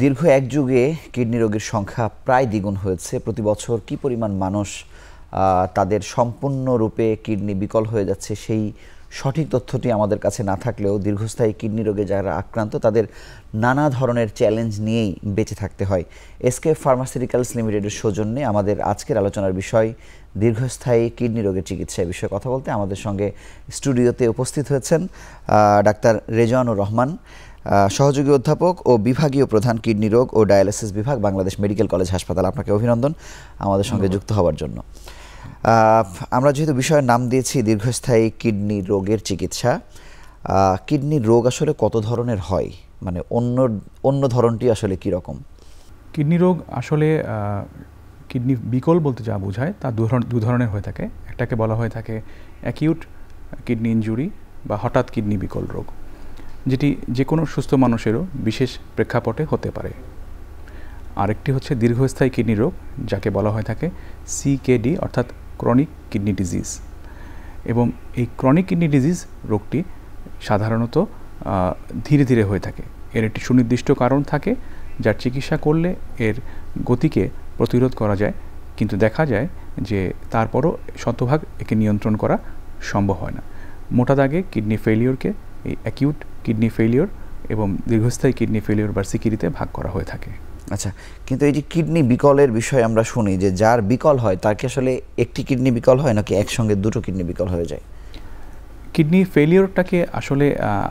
দীর্ঘ এক যুগে কিডনি রোগীর সংখ্যা প্রায় দ্বিগুণ হয়েছে। প্রতি বছর কী পরিমাণ মানুষ তাদের সম্পূর্ণরূপে কিডনি বিকল হয়ে যাচ্ছে সেই সঠিক তথ্যটি আমাদের কাছে না থাকলেও দীর্ঘস্থায়ী কিডনি রোগে যারা আক্রান্ত তাদের নানা ধরনের চ্যালেঞ্জ নিয়েই বেঁচে থাকতে হয়। এসকে ফার্মাসিউটিক্যালস লিমিটেডের সৌজন্যে আমাদের আজকের আলোচনার বিষয় দীর্ঘস্থায়ী কিডনি রোগের চিকিৎসা বিষয়ে কথা বলতে আমাদের সঙ্গে স্টুডিওতে উপস্থিত হয়েছেন ডাক্তার রেজওয়ানুর রহমান, সহযোগী অধ্যাপক ও বিভাগীয় প্রধান কিডনি রোগ ও ডায়ালিসিস বিভাগ, বাংলাদেশ মেডিকেল কলেজ হাসপাতাল। আপনাকে অভিনন্দন আমাদের সঙ্গে যুক্ত হওয়ার জন্য। আমরা যেহেতু বিষয়ের নাম দিয়েছি দীর্ঘস্থায়ী কিডনি রোগের চিকিৎসা, কিডনি রোগ আসলে কত ধরনের হয়, মানে অন্য ধরনটি আসলে কী রকম? কিডনি রোগ আসলে কিডনি বিকল বলতে যা বোঝায় তা দু ধরনের হয়ে থাকে। একটাকে বলা হয়ে থাকে অ্যাকিউট কিডনি ইনজুরি বা হঠাৎ কিডনি বিকল রোগ, যেটি যে কোনো সুস্থ মানুষেরও বিশেষ প্রেক্ষাপটে হতে পারে। আরেকটি হচ্ছে দীর্ঘস্থায়ী কিডনি রোগ, যাকে বলা হয়ে থাকে সিকেডি অর্থাৎ ক্রনিক কিডনি ডিজিজ। এবং এই ক্রনিক কিডনি ডিজিজ রোগটি সাধারণত ধীরে ধীরে হয়ে থাকে। এর একটি সুনির্দিষ্ট কারণ থাকে যার চিকিৎসা করলে এর গতিকে প্রতিরোধ করা যায়, কিন্তু দেখা যায় যে তারপরও শতভাগ একে নিয়ন্ত্রণ করা সম্ভব হয় না। মোটা দাগে কিডনি ফেলিওরকে এই অ্যাকিউট কিডনি ফেলিওর এবং দীর্ঘস্থায়ী কিডনি ফেলিওর বা সিকিডিতে ভাগ করা হয়ে থাকে। আচ্ছা, কিন্তু এই যে কিডনি বিকলের বিষয়ে আমরা শুনি যে যার বিকল হয় তার কি আসলে একটি কিডনি বিকল হয় নাকি একসঙ্গে দুটো কিডনি বিকল হয়ে যায়? কিডনি ফেলিওরটাকে আসলে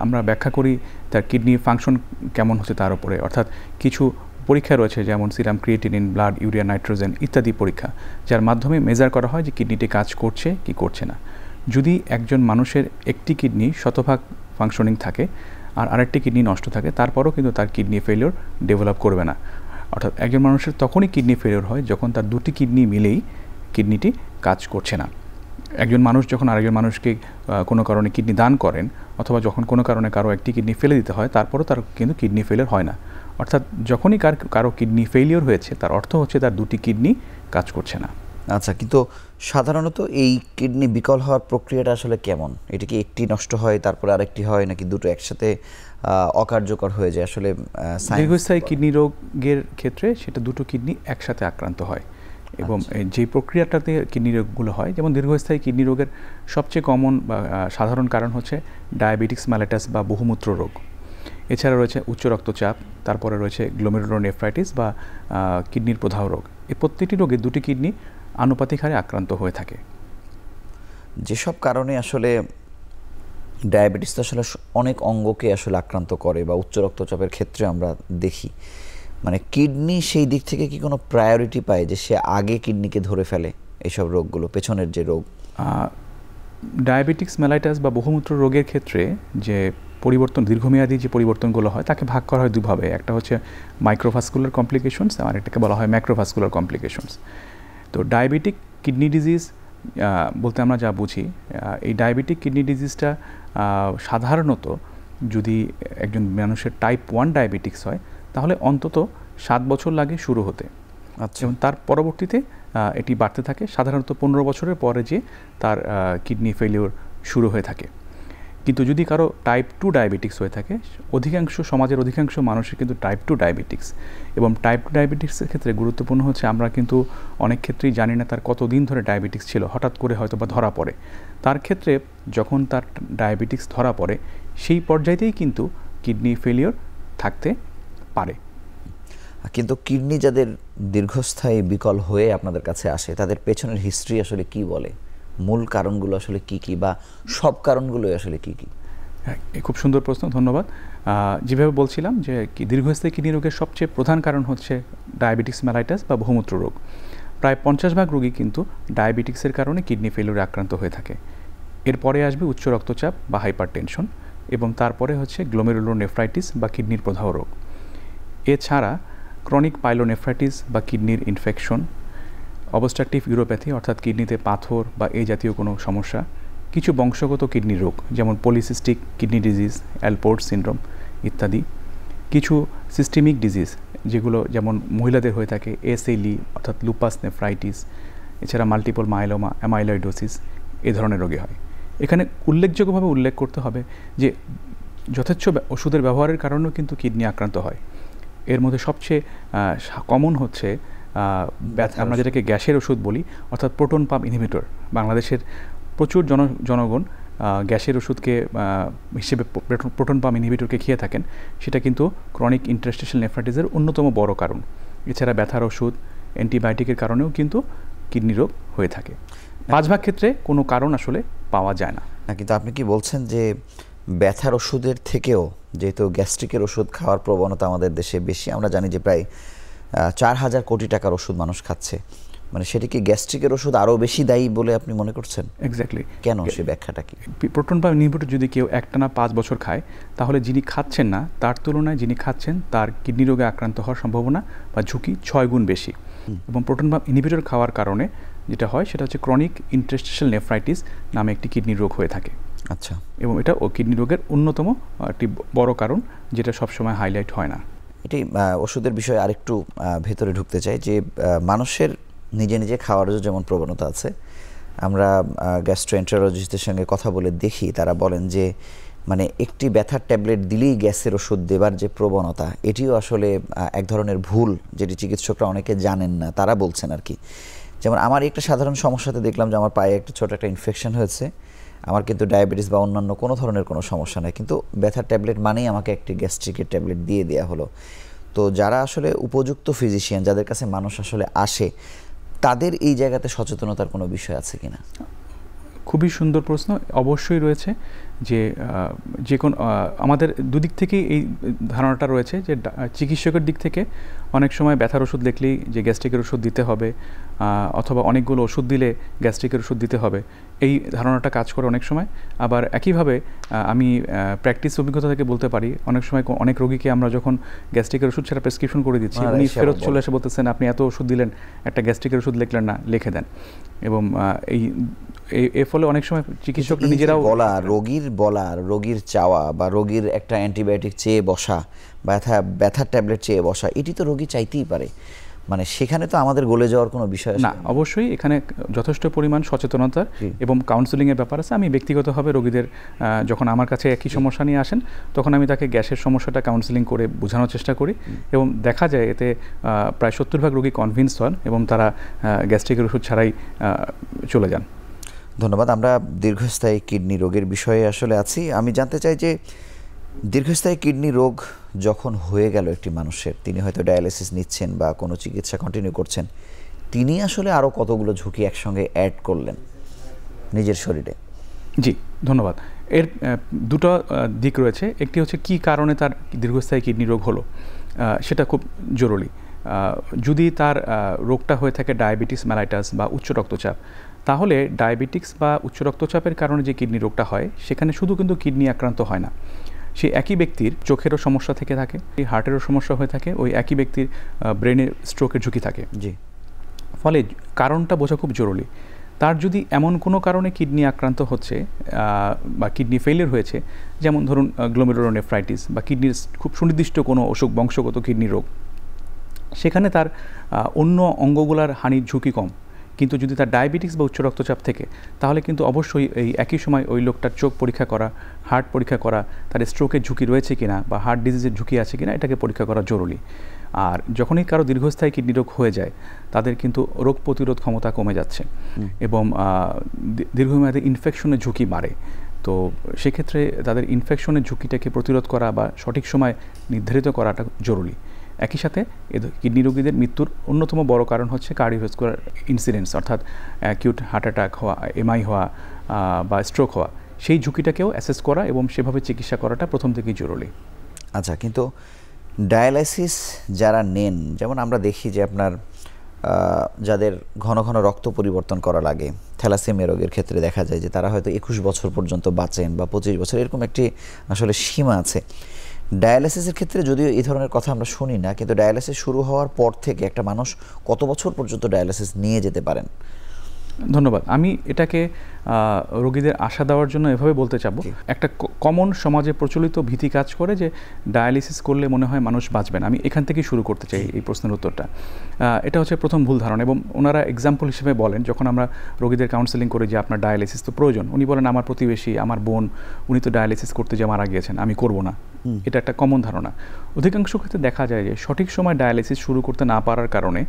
আমরা ব্যাখ্যা করি তার কিডনি ফাংশন কেমন হচ্ছে তার উপরে, অর্থাৎ কিছু পরীক্ষা রয়েছে যেমন serum creatinine, blood urea, nitrogen ইত্যাদি পরীক্ষা, যার মাধ্যমে মেজার করা হয় যে কিডনিটি কাজ করছে কি করছে না। যদি একজন মানুষের একটি কিডনি শতভাগ ফাংশনিং থাকে আর আরেকটি কিডনি নষ্ট থাকে, তারপরও কিন্তু তার কিডনি ফেলিওর ডেভেলপ করবে না। অর্থাৎ একজন মানুষের তখনই কিডনি ফেলিওর হয় যখন তার দুটি কিডনি মিলেই কিডনিটি কাজ করছে না। একজন মানুষ যখন আরেকজন মানুষকে কোনো কারণে কিডনি দান করেন অথবা যখন কোনো কারণে কারো একটি কিডনি ফেলে দিতে হয়, তারপরও তার কিন্তু কিডনি ফেলিওর হয় না। অর্থাৎ যখনই কারো কিডনি ফেলিওর হয়েছে তার অর্থ হচ্ছে তার দুটি কিডনি কাজ করছে না। আচ্ছা, কিন্তু সাধারণত এই কিডনি বিকল হওয়ার প্রক্রিয়াটা আসলে কেমন? এটা কি একটি নষ্ট হয় তারপরে আরেকটি হয় নাকি দুটো একসাথে অকার্যকর হয়ে যায়? আসলে দীর্ঘস্থায়ী কিডনি রোগের ক্ষেত্রে সেটা দুটো কিডনি একসাথে আক্রান্ত হয় এবং যে প্রক্রিয়াটাতে কিডনি রোগগুলো হয়, যেমন দীর্ঘস্থায়ী কিডনি রোগের সবচেয়ে কমন বা সাধারণ কারণ হচ্ছে ডায়াবেটিস মেলাইটাস বা বহুমূত্র রোগ। এছাড়া রয়েছে উচ্চ রক্তচাপ, তারপরে রয়েছে গ্লোমেরুলোনেফ্রাইটিস বা কিডনির প্রদাহ রোগ। এই প্রত্যেকটি রোগে দুটি কিডনি আনুপাতিক হারে আক্রান্ত হয়ে থাকে। যেসব কারণে আসলে ডায়াবেটিস তো আসলে অনেক অঙ্গকে আসলে আক্রান্ত করে বা উচ্চ রক্তচাপের ক্ষেত্রে আমরা দেখি, মানে কিডনি সেই দিক থেকে কি কোনো প্রায়োরিটি পায় যে সে আগে কিডনিকে ধরে ফেলে এইসব রোগগুলো, পেছনের যে রোগ? ডায়াবেটিক্স মেলাইটাস বা বহুমূত্র রোগের ক্ষেত্রে যে পরিবর্তন, দীর্ঘমেয়াদী যে পরিবর্তনগুলো হয় তাকে ভাগ করা হয় দুভাবে। একটা হচ্ছে মাইক্রোভাস্কুলার কমপ্লিকেশনস আর একটাকে বলা হয় ম্যাক্রোভাস্কুলার কমপ্লিকেশনস। তো ডায়াবেটিক কিডনি ডিজিজ বলতে আমরা যা বুঝি, এই ডায়াবেটিক কিডনি ডিজিজটা সাধারণত যদি একজন মানুষের টাইপ 1 ডায়াবেটিক্স হয় তাহলে অন্তত 7 বছর লাগে শুরু হতে। আচ্ছা, এবং তার পরবর্তীতে এটি বাড়তে থাকে, সাধারণত 15 বছরের পরে যে তার কিডনি ফেলিওর শুরু হয়ে থাকে। কিন্তু যদি কারো টাইপ 2 ডায়াবেটিক্স হয়ে থাকে, সমাজের অধিকাংশ মানুষের কিন্তু টাইপ 2 ডায়াবেটিক্স, এবং টাইপ 2 ডায়াবেটিক্সের ক্ষেত্রে গুরুত্বপূর্ণ হচ্ছে আমরা কিন্তু অনেক ক্ষেত্রেই জানি না তার কতদিন ধরে ডায়াবেটিক্স ছিল, হঠাৎ করে হয়তো বা ধরা পড়ে। তার ক্ষেত্রে যখন তার ডায়াবেটিক্স ধরা পড়ে সেই পর্যায়েতেই কিন্তু কিডনি ফেলিওর থাকতে পারে। কিন্তু কিডনি যাদের দীর্ঘস্থায়ী বিকল হয়ে আপনাদের কাছে আসে তাদের পেছনের হিস্ট্রি আসলে কি বলে? মূল কারণগুলো আসলে কি কি, বা সব কারণগুলোই আসলে কি কি? হ্যাঁ, খুব সুন্দর প্রশ্ন, ধন্যবাদ। যেভাবে বলছিলাম যে দীর্ঘস্থায়ী কিডনি রোগের সবচেয়ে প্রধান কারণ হচ্ছে ডায়াবেটিস মেলাইটাস বা বহুমূত্র রোগ। প্রায় 50% রোগী কিন্তু ডায়াবেটিক্সের কারণে কিডনি ফেলিওরে আক্রান্ত হয়ে থাকে। এরপরে আসবে উচ্চ রক্তচাপ বা হাইপারটেনশন, এবং তারপরে হচ্ছে গ্লোমেরুলোনেফ্রাইটিস বা কিডনির প্রদাহ রোগ। এছাড়া ক্রনিক পাইলোনেফ্রাইটিস বা কিডনির ইনফেকশন, অবস্ট্রাকটিভ ইউরোপ্যাথি অর্থাৎ কিডনিতে পাথর বা এই জাতীয় কোনো সমস্যা, কিছু বংশগত কিডনি রোগ যেমন পলিসিস্টিক কিডনি ডিজিজ, অ্যালপোর্ট সিনড্রোম ইত্যাদি, কিছু সিস্টেমিক ডিজিজ যেগুলো যেমন মহিলাদের হয়ে থাকে এসএলই অর্থাৎ লুপাস নেফ্রাইটিস, এছাড়া মাল্টিপল মাইলোমা, অ্যামাইলয়েডোসিস, এ ধরনের রোগে হয়। এখানে উল্লেখযোগ্যভাবে উল্লেখ করতে হবে যে যথেচ্ছ ওষুধের ব্যবহারের কারণেও কিন্তু কিডনি আক্রান্ত হয়। এর মধ্যে সবচেয়ে কমন হচ্ছে আমরা যেটাকে গ্যাসের ওষুধ বলি, অর্থাৎ প্রোটন পাম্প ইনহিবিটর। বাংলাদেশের প্রচুর জনগণ গ্যাসের ওষুধকে হিসেবে প্রোটন পাম্প ইনহিবিটরকে খেয়ে থাকেন। সেটা কিন্তু ক্রনিক ইন্টারস্টিশিয়াল নেফ্রাইটিসের অন্যতম বড় কারণ। এছাড়া ব্যথার ওষুধ, অ্যান্টিবায়োটিকের কারণেও কিন্তু কিডনি রোগ হয়ে থাকে। 5 ভাগ ক্ষেত্রে কোনো কারণ আসলে পাওয়া যায় না। কিন্তু আপনি কি বলছেন যে ব্যথার ওষুধের থেকেও, যেহেতু গ্যাস্ট্রিকের ওষুধ খাওয়ার প্রবণতা আমাদের দেশে বেশি, আমরা জানি যে প্রায় 4,000 কোটি টাকার ওষুধ মানুষ খাচ্ছে, মানে সেটা কি গ্যাস্ট্রিকের ওষুধ আরও বেশি দায়ী বলে আপনি মনে করছেন? এক্স্যাক্টলি। কেন, সে ব্যাখ্যাটা কি? প্রোটন পাম্প ইনহিবিটর যদি কেউ একটানা 5 বছর খায়, তাহলে যিনি খাচ্ছেন না তার তুলনায় যিনি খাচ্ছেন তার কিডনি রোগে আক্রান্ত হওয়ার সম্ভাবনা বা ঝুঁকি 6 গুণ বেশি। এবং প্রোটন পাম্প ইনহিবিটর খাওয়ার কারণে যেটা হয় সেটা হচ্ছে ক্রনিক ইন্টারস্টিশিয়াল নেফ্রাইটিস নামে একটি কিডনি রোগ হয়ে থাকে। আচ্ছা। এবং এটা কিডনি রোগের অন্যতম একটি বড় কারণ, যেটা সবসময় হাইলাইট হয় না। এটি ওষুধের বিষয়ে আরেকটু ভেতরে ঢুকতে চাই যে মানুষের নিজে নিজে খাওয়ারও যেমন প্রবণতা আছে, আমরা গ্যাস্ট্রোএন্টারোলজিস্টদের সঙ্গে কথা বলে দেখি, তারা বলেন যে মানে একটি ব্যথার ট্যাবলেট দিলেই গ্যাসের ওষুধ দেবার যে প্রবণতা, এটিও আসলে এক ধরনের ভুল, যেটি চিকিৎসকরা অনেকে জানেন না, তারা বলছেন আর কি। যেমন আমার একটা সাধারণ সমস্যাতে দেখলাম যে আমার পায়ে একটা ছোট একটা ইনফেকশন হয়েছে, আমার কিন্তু ডায়াবেটিস বা অন্যান্য কোনো ধরনের কোনো সমস্যা নেই, কিন্তু ব্যথার ট্যাবলেট মানেই আমাকে একটি গ্যাস্ট্রিকের ট্যাবলেট দিয়ে দেওয়া হলো। তো যারা আসলে উপযুক্ত ফিজিশিয়ান, যাদের কাছে মানুষ আসলে আসে, তাদের এই জায়গাতে সচেতনতার কোনো বিষয় আছে কিনা? খুবই সুন্দর প্রশ্ন। অবশ্যই রয়েছে যে কোনো আমাদের দুদিক থেকেই এই ধারণাটা রয়েছে যে চিকিৎসকের দিক থেকে অনেক সময় ব্যথার ওষুধ দেখলেই যে গ্যাস্ট্রিকের ওষুধ দিতে হবে, অথবা অনেকগুলো ওষুধ দিলে গ্যাস্ট্রিকের ওষুধ দিতে হবে, এই ধারণাটা কাজ করে অনেক সময়। আবার একইভাবে আমি প্র্যাকটিস অভিজ্ঞতা থেকে বলতে পারি, অনেক সময় অনেক রোগীকে আমরা যখন গ্যাস্ট্রিকের ওষুধ ছাড়া প্রেসক্রিপশন করে দিচ্ছি, উনি ফেরত চলে এসে বলতেছেন আপনি এত ওষুধ দিলেন, একটা গ্যাস্ট্রিকের ওষুধ লিখলেন না, লিখে দেন। এবং এর ফলে অনেক সময় চিকিৎসকরা নিজেরাও রোগীর চাওয়া বা রোগীর একটা অ্যান্টিবায়োটিক চেয়ে বসা, ব্যথার ট্যাবলেট চেয়ে বসা, এটি তো রোগী চাইতেই পারে, মানে সেখানে তো আমাদের গলে যাওয়ার কোনো বিষয় না। অবশ্যই এখানে যথেষ্ট পরিমাণ সচেতনতার এবং কাউন্সেলিংয়ের ব্যাপার আছে। আমি ব্যক্তিগতভাবে রোগীদের যখন আমার কাছে একই সমস্যা নিয়ে আসেন, তখন আমি তাকে গ্যাসের সমস্যাটা কাউন্সেলিং করে বোঝানোর চেষ্টা করি, এবং দেখা যায় এতে প্রায় 70% রোগী কনভিন্স হন এবং তারা গ্যাস্ট্রিকের ওষুধ ছাড়াই চলে যান। ধন্যবাদ। আমরা দীর্ঘস্থায়ী কিডনি রোগের বিষয়ে আসলে আছি। আমি জানতে চাই যে দীর্ঘস্থায়ী কিডনি রোগ যখন হয়ে গেল একটি মানুষের, তিনি হয়তো ডায়ালিসিস নিচ্ছেন বা কোনো চিকিৎসা কন্টিনিউ করছেন, তিনি আসলে আরও কতগুলো ঝুঁকি একসঙ্গে অ্যাড করলেন নিজের শরীরে? জি, ধন্যবাদ। এর দুটো দিক রয়েছে। একটি হচ্ছে কী কারণে তার দীর্ঘস্থায়ী কিডনি রোগ হলো, সেটা খুব জরুরি। যদি তার রোগটা হয়ে থাকে ডায়াবেটিস মেলাইটাস বা উচ্চ রক্তচাপ, তাহলে ডায়াবেটিক্স বা উচ্চ রক্তচাপের কারণে যে কিডনি রোগটা হয়, সেখানে শুধু কিন্তু কিডনি আক্রান্ত হয় না, সেই একই ব্যক্তির চোখেরও সমস্যা থেকে থাকে, হার্টেরও সমস্যা হয়ে থাকে, ওই একই ব্যক্তির ব্রেনের স্ট্রোকের ঝুঁকি থাকে। জি। ফলে কারণটা বোঝা খুব জরুরি। তার যদি এমন কোনো কারণে কিডনি আক্রান্ত হচ্ছে বা কিডনি ফেলিয়ার হয়েছে, যেমন ধরুন গ্লোমেরুলোনেফ্রাইটিস বা কিডনির খুব সুনির্দিষ্ট কোনো অসুখ, বংশগত কিডনি রোগ, সেখানে তার অন্য অঙ্গগুলার হানির ঝুঁকি কম। কিন্তু যদি তার ডায়াবেটিক্স বা উচ্চ রক্তচাপ থেকে, তাহলে কিন্তু অবশ্যই এই একই সময় ওই লোকটার চোখ পরীক্ষা করা, হার্ট পরীক্ষা করা, তার স্ট্রোকের ঝুঁকি রয়েছে কিনা বা হার্ট ডিজিজের ঝুঁকি আছে কিনা, এটাকে পরীক্ষা করা জরুরি। আর যখনই কারো দীর্ঘস্থায়ী কিডনি রোগ হয়ে যায়, তাদের কিন্তু রোগ প্রতিরোধ ক্ষমতা কমে যাচ্ছে এবং দীর্ঘমেয়াদী ইনফেকশনের ঝুঁকি বাড়ে। তো সেক্ষেত্রে তাদের ইনফেকশনের ঝুঁকিটাকে প্রতিরোধ করা বা সঠিক সময় নির্ধারিত করাটা জরুরি। একই সাথে কিডনি রোগীদের মৃত্যুর অন্যতম বড় কারণ হচ্ছে কার্ডিওভাস্কুলার ইনসিডেন্টস, অর্থাৎ অ্যাকিউট হার্ট অ্যাটাক হওয়া, এমআই হওয়া বা স্ট্রোক হওয়া, সেই ঝুঁকিটাকেও অ্যাসেস করা এবং সেভাবে চিকিৎসা করাটা প্রথম থেকেই জরুরি। আচ্ছা, কিন্তু ডায়ালাইসিস যারা নেন, যেমন আমরা দেখি যে আপনার যাদের ঘন ঘন রক্ত পরিবর্তন করা লাগে, থ্যালাসেমিয়া রোগের ক্ষেত্রে দেখা যায় যে তারা হয়তো 21 বছর পর্যন্ত বাঁচেন বা 25 বছর, এরকম একটি আসলে সীমা আছে। ডায়ালাইসিসের ক্ষেত্রে যদিও এই ধরনের কথা আমরা শুনি না, কিন্তু ডায়ালাইসিস শুরু হওয়ার পর থেকে একটা মানুষ কত বছর পর্যন্ত ডায়ালাইসিস নিয়ে যেতে পারেন? ধন্যবাদ। আমি এটাকে রোগীদের আশা দেওয়ার জন্য এভাবে বলতে চাবো, একটা কমন সমাজে প্রচলিত ভীতি কাজ করে যে ডায়ালিসিস করলে মনে হয় মানুষ বাঁচবেন। আমি এখান থেকেই শুরু করতে চাই এই প্রশ্নের উত্তরটা। এটা হচ্ছে প্রথম ভুল ধারণা, এবং ওনারা এক্সাম্পল হিসেবে বলেন, যখন আমরা রোগীদের কাউন্সেলিং করি যে আপনার ডায়ালিসিস তো প্রয়োজন, উনি বলেন আমার প্রতিবেশী, আমার বোন, উনি তো ডায়ালিসিস করতে যে মারা গিয়েছেন, আমি করব না। এটা একটা কমন ধারণা। অধিকাংশ ক্ষেত্রে দেখা যায় যে সঠিক সময় ডায়ালিসিস শুরু করতে না পারার কারণে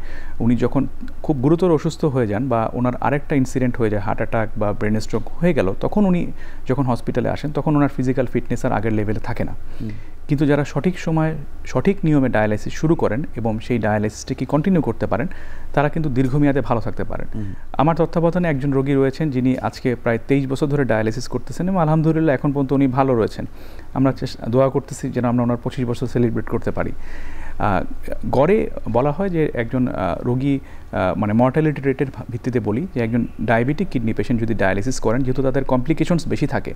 উনি যখন খুব গুরুতর অসুস্থ হয়ে যান বা ওনার আরেকটা ইনসিডেন্ট হয়ে যায়, হার্ট অ্যাটাক বা ব্রেন স্ট্রোক হয়ে গেল, তখন উনি যখন হসপিটালে আসেন তখন ওনার ফিজিক্যাল ফিটনেস আর আগের লেভেলে থাকে না। কিন্তু যারা সঠিক সময় সঠিক নিয়মে ডায়ালাইসিস শুরু করেন এবং সেই ডায়ালাইসিসটিকে কন্টিনিউ করতে পারেন, তারা কিন্তু দীর্ঘমেয়াদে ভালো থাকতে পারেন। আমার তত্ত্বাবধানে একজন রোগী রয়েছেন যিনি আজকে প্রায় 23 বছর ধরে ডায়ালাইসিস করতেছেন এবং আলহামদুলিল্লাহ এখন পর্যন্ত উনি ভালো রয়েছেন। আমরা দোয়া করতেছি যেন আমরা ওনার 25 বছর সেলিব্রেট করতে পারি। গড়ে বলা হয় যে একজন রোগী মানে মর্টালিটি রেটের ভিত্তিতে বলি যে একজন ডায়াবেটিক কিডনি পেশেন্ট যদি ডায়ালিসিস করেন, যেহেতু তাদের কমপ্লিকেশনস বেশি থাকে,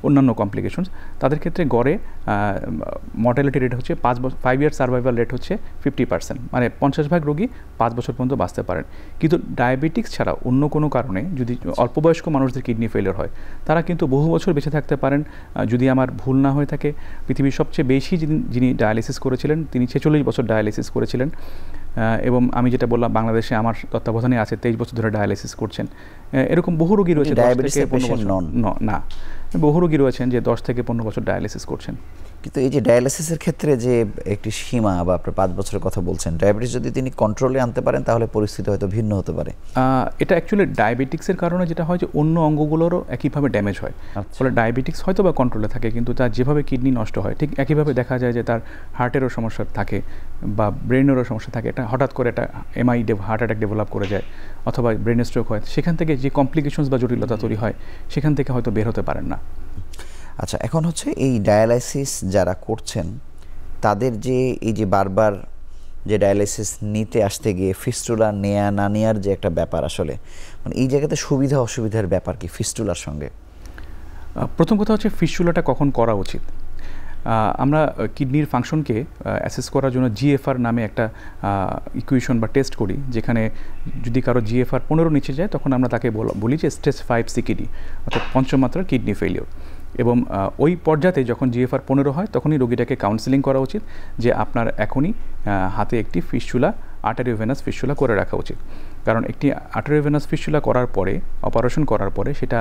অন্যান্য কমপ্লিকেশনস, তাদের ক্ষেত্রে গড়ে মর্টালিটি রেট হচ্ছে 5 ইয়ার সার্ভাইভাল রেট হচ্ছে 50%, মানে 50% রোগী 5 বছর পর্যন্ত বাঁচতে পারেন। কিন্তু ডায়াবেটিক্স ছাড়া অন্য কোনো কারণে যদি অল্প বয়স্ক মানুষদের কিডনি ফেলিওর হয়, তারা কিন্তু বহু বছর বেঁচে থাকতে পারেন। যদি আমার ভুল না হয়ে থাকে, পৃথিবীর সবচেয়ে বেশি যিনি ডায়ালিসিস করেছিলেন তিনি 46 বছর ডায়ালিসিস করেছিলেন। এবং আমি যেটা বললাম, বাংলাদেশে আমার তত্ত্বাবধানে আছে 23 বছর ধরে ডায়ালিসিস করছেন। এরকম বহু রোগী রয়েছে 10 থেকে 15 বছর না, বহু রোগী রয়েছেন যে 10 থেকে 15 বছর ডায়ালিসিস করছেন। কিন্তু এই যে ডায়ালিসিসের ক্ষেত্রে যে একটি সীমা বা আপনার 5 বছরের কথা বলছেন, ডায়াবেটিস যদি তিনি কন্ট্রোলে আনতে পারেন তাহলে পরিস্থিতি হয়তো ভিন্ন হতে পারে। এটা অ্যাকচুয়ালি ডায়াবেটিক্সের কারণে যেটা হয় যে অন্য অঙ্গগুলোরও একইভাবে ড্যামেজ হয়। ফলে ডায়াবেটিক্স হয়তো বা কন্ট্রোলে থাকে, কিন্তু তার যেভাবে কিডনি নষ্ট হয় ঠিক একইভাবে দেখা যায় যে তার হার্টেরও সমস্যা থাকে বা ব্রেনেরও সমস্যা থাকে। এটা হঠাৎ করে একটা হার্ট অ্যাটাক ডেভেলপ করে যায় অথবা ব্রেন স্ট্রোক হয়, সেখান থেকে যে কমপ্লিকেশনস বা জটিলতা তৈরি হয় সেখান থেকে হয়তো বের হতে পারেন না। আচ্ছা, এখন হচ্ছে এই ডায়ালাইসিস যারা করছেন তাদের যে এই যে বারবার যে ডায়ালাইসিস নিতে আসতে গিয়ে ফিস্টুলা নেয়া না নেয়ার যে একটা ব্যাপার, আসলে মানে এই জায়গাতে সুবিধা অসুবিধার ব্যাপার কি ফিস্টুলার সঙ্গে? প্রথম কথা হচ্ছে ফিস্টুলাটা কখন করা উচিত। আমরা কিডনির ফাংশনকে অ্যাসেস করার জন্য জিএফআর নামে একটা ইকুয়েশন বা টেস্ট করি, যেখানে যদি কারো জিএফআর 15 নিচে যায় তখন আমরা তাকে বলি যে স্টেজ 5 সিকিডি, অর্থাৎ পঞ্চম মাত্রার কিডনি ফেলিওর। এবং ওই পর্যায়ে যখন জিএফআর 15 হয় তখনই রোগীটাকে কাউন্সেলিং করা উচিত যে আপনার এখনই হাতে একটি ফিস্টুলা, আর্টারিওভেনাস ফিস্টুলা করে রাখা উচিত। কারণ একটি আর্টারিওভেনাস ফিস্টুলা করার পরে, অপারেশন করার পরে সেটা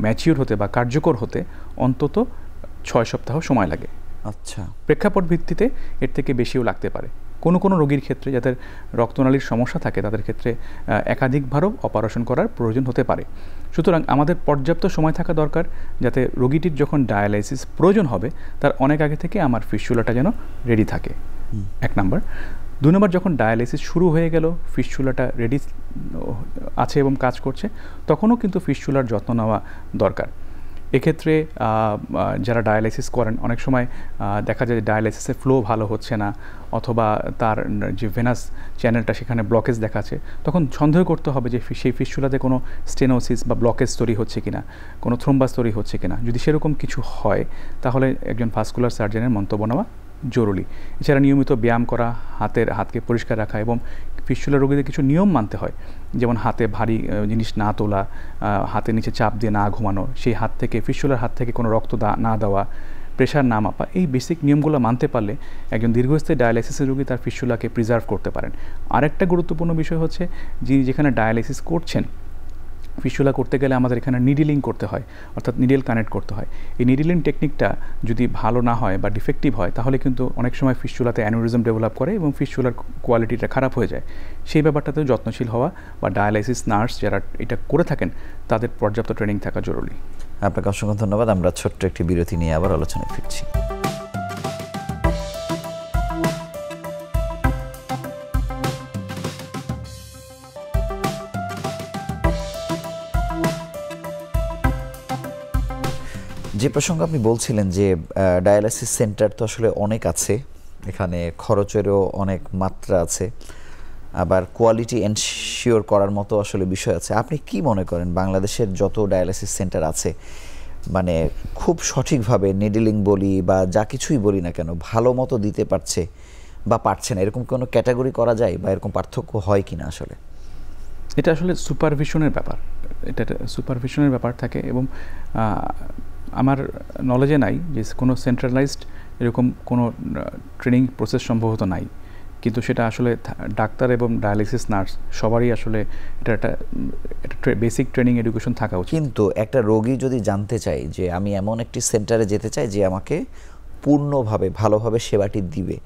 ম্যাচিউর হতে বা কার্যকর হতে অন্তত 6 সপ্তাহ সময় লাগে। আচ্ছা, প্রেক্ষাপট ভিত্তিতে এর থেকে বেশিও লাগতে পারে। কোনো রোগীর ক্ষেত্রে যাদের রক্তনালীর সমস্যা থাকে তাদের ক্ষেত্রে একাধিকবারও অপারেশন করার প্রয়োজন হতে পারে। সুতরাং আমাদের পর্যাপ্ত সময় থাকা দরকার যাতে রোগীটির যখন ডায়ালাইসিস প্রয়োজন হবে তার অনেক আগে থেকে আমার ফিস্টুলাটা যেন রেডি থাকে, 1 নাম্বার। 2 নম্বর, যখন ডায়ালাইসিস শুরু হয়ে গেল, ফিস্টুলাটা রেডি আছে এবং কাজ করছে, তখনও কিন্তু ফিস্টুলার যত্ন নেওয়া দরকার। এক্ষেত্রে যারা ডায়ালাইসিস করেন অনেক সময় দেখা যায় যে ডায়ালাইসিসের ফ্লো ভালো হচ্ছে না অথবা তার যে ভেনাস চ্যানেলটা সেখানে ব্লকেজ দেখাচ্ছে, তখন সন্দেহ করতে হবে যে সেই ফিস্টুলাতে কোনো স্টেনোসিস বা ব্লকেজ তৈরি হচ্ছে কিনা, কোনো থ্রোম্বাস তৈরি হচ্ছে কিনা। যদি সেরকম কিছু হয় তাহলে একজন ভাস্কুলার সার্জনের মন্তব্য নেওয়া জরুরি। এছাড়া নিয়মিত ব্যায়াম করা, হাতকে পরিষ্কার রাখা এবং ফিস্টুলা রোগীদের কিছু নিয়ম মানতে হয়, যেমন হাতে ভারী জিনিস না তোলা, হাতের নিচে চাপ দিয়ে না ঘুমানো, সেই ফিস্টুলার হাত থেকে কোনো রক্ত না দেওয়া, প্রেশার না মাপা। এই বেসিক নিয়মগুলো মানতে পারলে একজন দীর্ঘস্থায়ী ডায়ালাইসিসের রোগী তার ফিস্টুলাকে প্রিজার্ভ করতে পারেন। আরেকটা গুরুত্বপূর্ণ বিষয় হচ্ছে যিনি যেখানে ডায়ালাইসিস করছেন, ফিস্টুলা করতে গেলে আমাদের এখানে নিডলিং করতে হয়, অর্থাৎ নিডেল কানেক্ট করতে হয়। এই নিডলিং টেকনিকটা যদি ভালো না হয় বা ডিফেক্টিভ হয় তাহলে কিন্তু অনেক সময় ফিস্টুলাতে অ্যানিউরিজম ডেভেলপ করে এবং ফিস্টুলার কোয়ালিটিটা খারাপ হয়ে যায়। সেই ব্যাপারটাতেও যত্নশীল হওয়া বা ডায়ালাইসিস নার্স যারা এটা করে থাকেন তাদের পর্যাপ্ত ট্রেনিং থাকা জরুরি। আপনাকে অসংখ্য ধন্যবাদ। আমরা ছোট্ট একটি বিরতি নিয়ে আবার আলোচনায় ফিরছি। যে প্রসঙ্গ আপনি বলছিলেন যে ডায়ালাইসিস সেন্টার তো আসলে অনেক আছে, এখানে খরচেরও অনেক মাত্রা আছে, আবার কোয়ালিটি এনশিওর করার মতো আসলে বিষয় আছে। আপনি কি মনে করেন বাংলাদেশের যত ডায়ালাইসিস সেন্টার আছে, মানে খুব সঠিকভাবে নিডলিং বলি বা যা কিছুই বলি না কেন ভালো মতো দিতে পারছে বা পারছে না, এরকম কোনো ক্যাটাগরি করা যায় বা এরকম পার্থক্য হয় কিনা? আসলে এটা আসলে সুপারভিশনের ব্যাপার, এটা সুপারভিশনের ব্যাপার থাকে এবং আমার নলেজে নাই যে কোনো সেন্ট্রালাইজড এরকম কোনো ট্রেনিং প্রসেস সম্ভবত নাই, কিন্তু সেটা আসলে ডাক্তার এবং ডায়ালিসিস নার্স সবারই আসলে এটা একটা বেসিক ট্রেনিং এডুকেশন থাকা উচিত। কিন্তু একটা রোগী যদি জানতে চায় যে আমি এমন একটি সেন্টারে যেতে চাই যে আমাকে পূর্ণভাবে ভালোভাবে সেবাটি দিবে,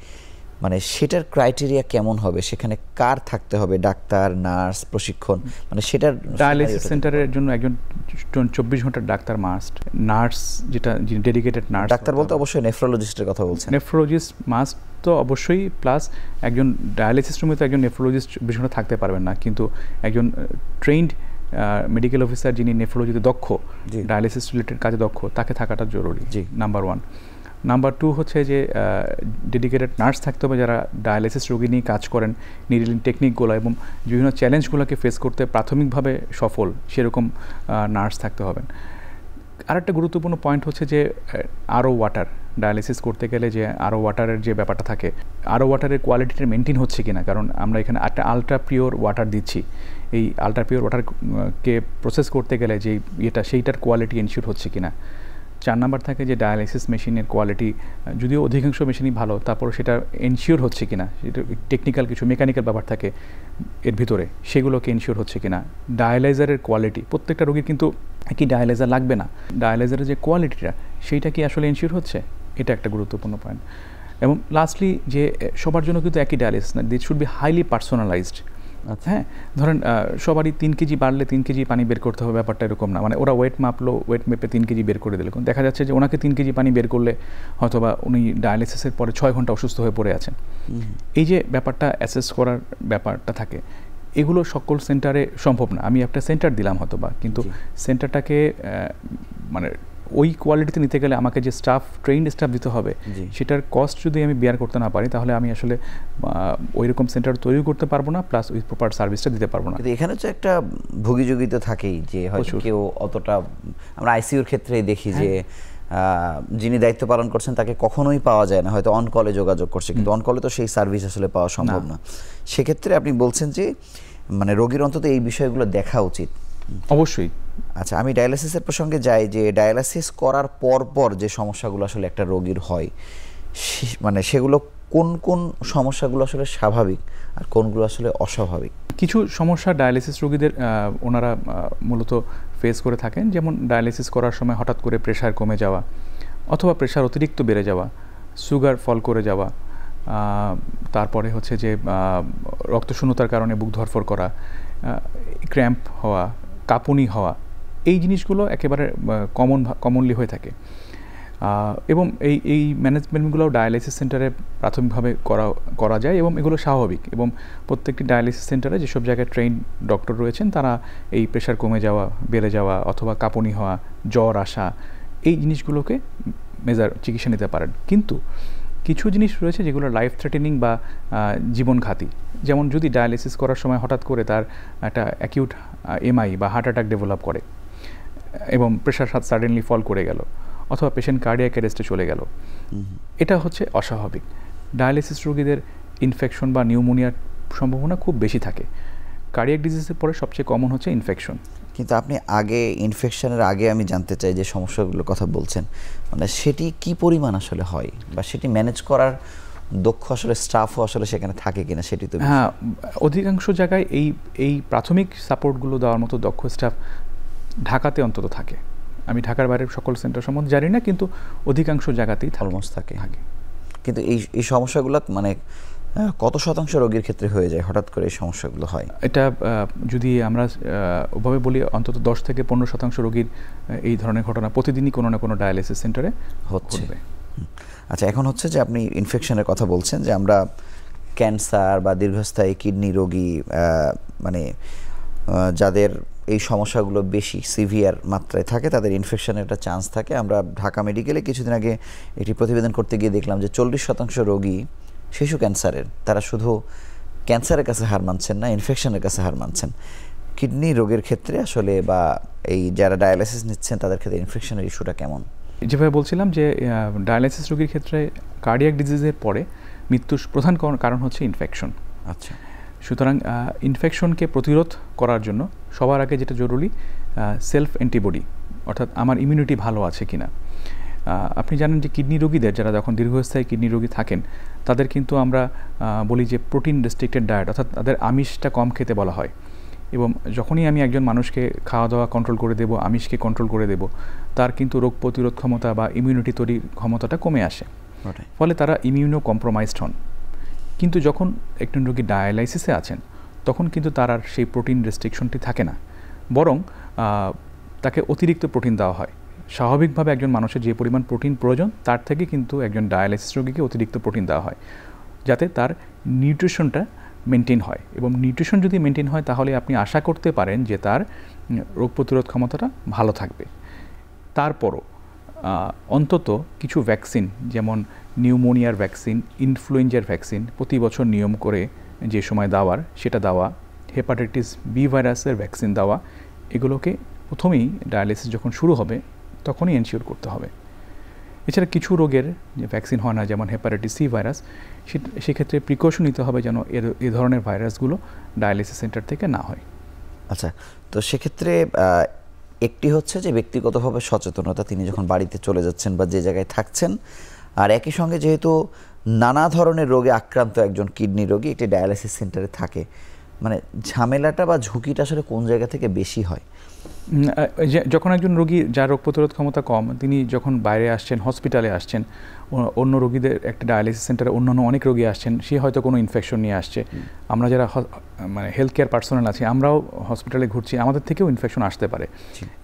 মানে সেটার ক্রাইটেরিয়া কেমন হবে? সেখানে কার থাকতে হবে? ডাক্তার, নার্স, প্রশিক্ষণ, মানে সেটার ডায়ালিসিস সেন্টারের জন্য একজন 24 ঘন্টার ডাক্তার মাস্ট, নার্স যেটা ডেডিকেটেড নার্স। ডাক্তার বলতে অবশ্যই নেফ্রোলজিস্টের কথা বলছেন। নেফ্রোলজিস্ট মাস্ট তো অবশ্যই, প্লাস একজন ডায়ালিসিস রুমে তো একজন নেফ্রোলজিস্ট 24 ঘন্টা থাকতে পারবেন না, কিন্তু একজন ট্রেইনড মেডিকেল অফিসার যিনি নেফ্রোলজিতে দক্ষ, ডায়ালিসিস রিলেটেড কাজে দক্ষ, তাকে থাকাটা জরুরি, নাম্বার 1। নাম্বার 2 হচ্ছে যে ডেডিকেটেড নার্স থাকতে হবে যারা ডায়ালিসিস রোগী নিয়ে কাজ করেন, নিডলিং টেকনিকগুলো এবং বিভিন্ন চ্যালেঞ্জগুলোকে ফেস করতে প্রাথমিকভাবে সফল সেরকম নার্স থাকতে হবেন। আরেকটা গুরুত্বপূর্ণ পয়েন্ট হচ্ছে যে আরও ওয়াটার, ডায়ালিসিস করতে গেলে যে আরও ওয়াটারের যে ব্যাপারটা থাকে, আরও ওয়াটারের কোয়ালিটিটা মেনটেন হচ্ছে কিনা, কারণ আমরা এখানে একটা আলট্রা পিওর ওয়াটার দিচ্ছি। এই আলট্রা পিওর ওয়াটারকে প্রসেস করতে গেলে যে সেইটার কোয়ালিটি এনশিওর হচ্ছে কিনা। 4 নাম্বার থাকে যে ডায়ালিসিস মেশিনের কোয়ালিটি, যদিও অধিকাংশ মেশিনই ভালো, তারপর সেটা এনশিওর হচ্ছে কিনা, সেটা টেকনিক্যাল কিছু মেকানিক্যাল ব্যাপার থাকে এর ভিতরে, সেগুলোকে এনশিওর হচ্ছে কিনা। ডায়ালাইজারের কোয়ালিটি, প্রত্যেকটা রোগীর কিন্তু একই ডায়ালাইজার লাগবে না, ডায়ালাইজারের যে কোয়ালিটিটা সেইটা কি আসলে এনশিওর হচ্ছে, এটা একটা গুরুত্বপূর্ণ পয়েন্ট। এবং লাস্টলি যে সবার জন্য কিন্তু একই ডায়ালিসিস না, this should be highly personalised. হ্যাঁ, ধরেন সবারই 3 কেজি বাড়লে 3 কেজি পানি বের করতে হবে, ব্যাপারটা এরকম না। মানে ওরা ওয়েট মাপলো, ওয়েট মেপে 3 কেজি বের করে দিল, দেখা যাচ্ছে যে ওনাকে 3 কেজি পানি বের করলে হয়তোবা উনি ডায়ালিসিসের পরে 6 ঘন্টা অসুস্থ হয়ে পড়ে আছেন। এই যে ব্যাপারটা অ্যাসেস করার ব্যাপারটা থাকে, এগুলো সকল সেন্টারে সম্ভব না। আমি একটা সেন্টার দিলাম হয়তোবা, কিন্তু সেন্টারটাকে মানে ওই কোয়ালিটিতে নিতে গেলে আমাকে যে স্টাফ, ট্রেইনড স্টাফ দিতে হবে, সেটার কস্ট যদি আমি বেয়ার করতে না পারি, তাহলে আমি আসলে ওই রকম সেন্টার তৈরি করতে পারবো না, প্লাস ওই প্রপার সার্ভিসটা দিতে পারবো না। এখানে তো একটা ভোগীযোগিতা থাকেই, যে হয়তো কেউ অতটা, আমরা আইসিইউর ক্ষেত্রেই দেখি যে যিনি দায়িত্ব পালন করছেন তাকে কখনোই পাওয়া যায় না, হয়তো অন কলে যোগাযোগ করছে, কিন্তু অন কলে তো সেই সার্ভিস আসলে পাওয়া সম্ভব না। সেক্ষেত্রে আপনি বলছেন যে মানে রোগীর অন্তত এই বিষয়গুলো দেখা উচিত। অবশ্যই। আচ্ছা, আমি ডায়ালিসিসের প্রসঙ্গে যাই, যে ডায়ালিসিস করার পর যে সমস্যাগুলো আসলে একটা রোগীর হয়, মানে সেগুলো কোন কোন সমস্যাগুলো আসলে স্বাভাবিক আর কোনগুলো আসলে অস্বাভাবিক? কিছু সমস্যা ডায়ালিসিস রোগীদের ওনারা মূলত ফেস করে থাকেন, যেমন ডায়ালিসিস করার সময় হঠাৎ করে প্রেশার কমে যাওয়া, অথবা প্রেশার অতিরিক্ত বেড়ে যাওয়া, সুগার ফল করে যাওয়া, তারপরে হচ্ছে যে রক্তশূন্যতার কারণে বুক ধরফর করা, ক্র্যাম্প হওয়া, কাঁপুনি হওয়া, এই জিনিসগুলো একেবারে কমনলি হয়ে থাকে। এবং এই ম্যানেজমেন্টগুলো ডায়ালিসিস সেন্টারে প্রাথমিকভাবে করা যায় এবং এগুলো স্বাভাবিক। এবং প্রত্যেকটি ডায়ালিসিস সেন্টারে যেসব জায়গায় ট্রেইন ডক্টর রয়েছেন, তারা এই প্রেশার কমে যাওয়া, বেড়ে যাওয়া, অথবা কাঁপুনি হওয়া, জ্বর আসা, এই জিনিসগুলোকে চিকিৎসা নিতে পারেন। কিন্তু কিছু জিনিস রয়েছে যেগুলো লাইফ থ্রেটেনিং বা জীবনঘাতী, যেমন যদি ডায়ালিসিস করার সময় হঠাৎ করে তার একটা অ্যাকিউট এমআই বা হার্ট অ্যাটাক ডেভেলপ করে এবং প্রেশার সাডেনলি ফল করে গেল, অথবা পেশেন্ট কার্ডিয়াক অ্যারেস্টে চলে গেল, এটা হচ্ছে অস্বাভাবিক। ডায়ালিসিস রোগীদের ইনফেকশন বা নিউমোনিয়ার সম্ভাবনা খুব বেশি থাকে। কার্ডিয়াক ডিজিজের পরে সবচেয়ে কমন হচ্ছে ইনফেকশন। কিন্তু আপনি ইনফেকশনের আগে আমি জানতে চাই যে সমস্যাগুলোর কথা বলছেন, মানে সেটি কি পরিমাণ আসলে হয়, বা সেটি ম্যানেজ করার দক্ষ আসলে স্টাফও আসলে সেখানে থাকে কিনা, সেটি তো। হ্যাঁ, অধিকাংশ জায়গায় এই প্রাথমিক সাপোর্টগুলো দেওয়ার মতো দক্ষ স্টাফ ঢাকাতে অন্তত থাকে। আমি ঢাকার বাইরের সকল সেন্টার সম্বন্ধে জানি না, কিন্তু অধিকাংশ জায়গাতেই অলমোস্ট থাকে। কিন্তু এই সমস্যাগুলো মানে কত শতাংশ রোগীর ক্ষেত্রে হয়ে যায় হঠাৎ করে এই সমস্যাগুলো হয়? এটা যদি আমরা ওভাবে বলি, অন্তত 10 থেকে 15% রোগীর এই ধরনের ঘটনা প্রতিদিনই কোনো না কোনো ডায়ালিসিস সেন্টারে হচ্ছে। আচ্ছা, এখন হচ্ছে যে আপনি ইনফেকশনের কথা বলছেন, যে আমরা ক্যান্সার বা দীর্ঘস্থায়ী কিডনি রোগী, মানে যাদের এই সমস্যাগুলো বেশি সিভিয়ার মাত্রায় থাকে, তাদের ইনফেকশনের একটা চান্স থাকে। আমরা ঢাকা মেডিকেলে কিছুদিন আগে একটি প্রতিবেদন করতে গিয়ে দেখলাম যে 40% রোগী শিশু ক্যান্সারের, তারা শুধু ক্যান্সারের কাছে হার মানছেন না, ইনফেকশনের কাছে হার মানছেন। কিডনি রোগের ক্ষেত্রে আসলে, বা এই যারা ডায়ালিসিস নিচ্ছেন তাদের ক্ষেত্রে ইনফেকশনের ইস্যুটা কেমন? যেভাবে বলছিলাম যে ডায়ালিসিস রোগীর ক্ষেত্রে কার্ডিয়াক ডিজিজের পরে মৃত্যুর প্রধান কারণ হচ্ছে ইনফেকশন। আচ্ছা, সুতরাং ইনফেকশনকে প্রতিরোধ করার জন্য সবার আগে যেটা জরুরি, সেলফ অ্যান্টিবডি, অর্থাৎ আমার ইমিউনিটি ভালো আছে কিনা। আপনি জানেন যে কিডনি রোগীদের, যারা যখন দীর্ঘস্থায়ী কিডনি রোগী থাকেন, তাদের কিন্তু আমরা বলি যে প্রোটিন রেস্ট্রিক্টেড ডায়েট, অর্থাৎ তাদের আমিষটা কম খেতে বলা হয়। এবং যখনই আমি একজন মানুষকে খাওয়া দাওয়া কন্ট্রোল করে দেব, আমিষকে কন্ট্রোল করে দেব, তার কিন্তু রোগ প্রতিরোধ ক্ষমতা বা ইমিউনিটি তৈরির ক্ষমতাটা কমে আসে। ফলে তারা ইমিউনো কম্প্রোমাইজড হন। কিন্তু যখন একজন রোগী ডায়ালাইসিসে আছেন তখন কিন্তু তার আর সেই প্রোটিন রেস্ট্রিকশনটি থাকে না, বরং তাকে অতিরিক্ত প্রোটিন দেওয়া হয়। স্বাভাবিকভাবে একজন মানুষের যে পরিমাণ প্রোটিন প্রয়োজন তার থেকে কিন্তু একজন ডায়ালাইসিস রোগীকে অতিরিক্ত প্রোটিন দেওয়া হয়, যাতে তার নিউট্রিশনটা মেনটেন হয়। এবং নিউট্রিশন যদি মেনটেন হয় তাহলে আপনি আশা করতে পারেন যে তার রোগ প্রতিরোধ ক্ষমতাটা ভালো থাকবে। তারপরও অন্তত কিছু ভ্যাকসিন, যেমন নিউমোনিয়ার ভ্যাকসিন, ইনফ্লুয়েঞ্জার ভ্যাকসিন প্রতি বছর নিয়ম করে যে সময় দেওয়ার সেটা দেওয়া, হেপাটাইটিস বি ভাইরাসের ভ্যাকসিন দেওয়া, এগুলোকে প্রথমেই ডায়ালিসিস যখন শুরু হবে তখনই এনশিওর করতে হবে। এছাড়া কিছু রোগের যে ভ্যাকসিন হয় না, যেমন হেপাটাইটিস সি ভাইরাস, সেক্ষেত্রে প্রিকশন নিতে হবে যেন এ ধরনের ভাইরাসগুলো ডায়ালিসিস সেন্টার থেকে না হয়। আচ্ছা, তো সেক্ষেত্রে একটি হচ্ছে যে ব্যক্তিগতভাবে সচেতনতা, তিনি যখন বাড়িতে চলে যাচ্ছেন বা যে জায়গায় থাকছেন, আর একই সঙ্গে যেহেতু নানা ধরনের রোগে আক্রান্ত একজন কিডনি রোগী একটি ডায়ালিসিস সেন্টারে থাকে, মানে ঝামেলাটা বা ঝুঁকিটা আসলে কোন জায়গা থেকে বেশি হয়? যখন একজন রোগী যার রোগ প্রতিরোধ ক্ষমতা কম, তিনি যখন বাইরে আসছেন, হসপিটালে আসছেন, অন্য রোগীদের একটা ডায়ালিসিস সেন্টারে অন্যান্য অনেক রোগী আসছেন, সে হয়তো কোনো ইনফেকশন নিয়ে আসছে। আমরা যারা মানে হেলথ কেয়ার পার্সোনাল আছি, আমরাও হসপিটালে ঘুরছি, আমাদের থেকেও ইনফেকশন আসতে পারে।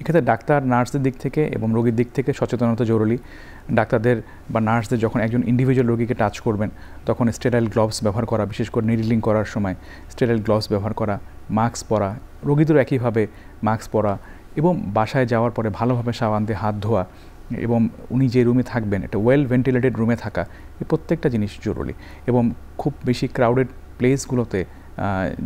এক্ষেত্রে ডাক্তার নার্সদের দিক থেকে এবং রোগীর দিক থেকে সচেতনতা জরুরি। ডাক্তারদের বা নার্সদের যখন একজন ইন্ডিভিজুয়াল রোগীকে টাচ করবেন তখন স্টেরাইল গ্লোভস ব্যবহার করা, বিশেষ করে নিডলিং করার সময় স্টেরাইল গ্লোভস ব্যবহার করা, মাস্ক পরা, রোগীদেরও একইভাবে মাস্ক পরা, এবং বাসায় যাওয়ার পরে ভালোভাবে সাবান দিয়ে হাত ধোয়া, এবং উনি যে রুমে থাকবেন একটা ওয়েল ভেন্টিলেটেড রুমে থাকা, এই প্রত্যেকটা জিনিস জরুরি। এবং খুব বেশি ক্রাউডেড প্লেসগুলোতে,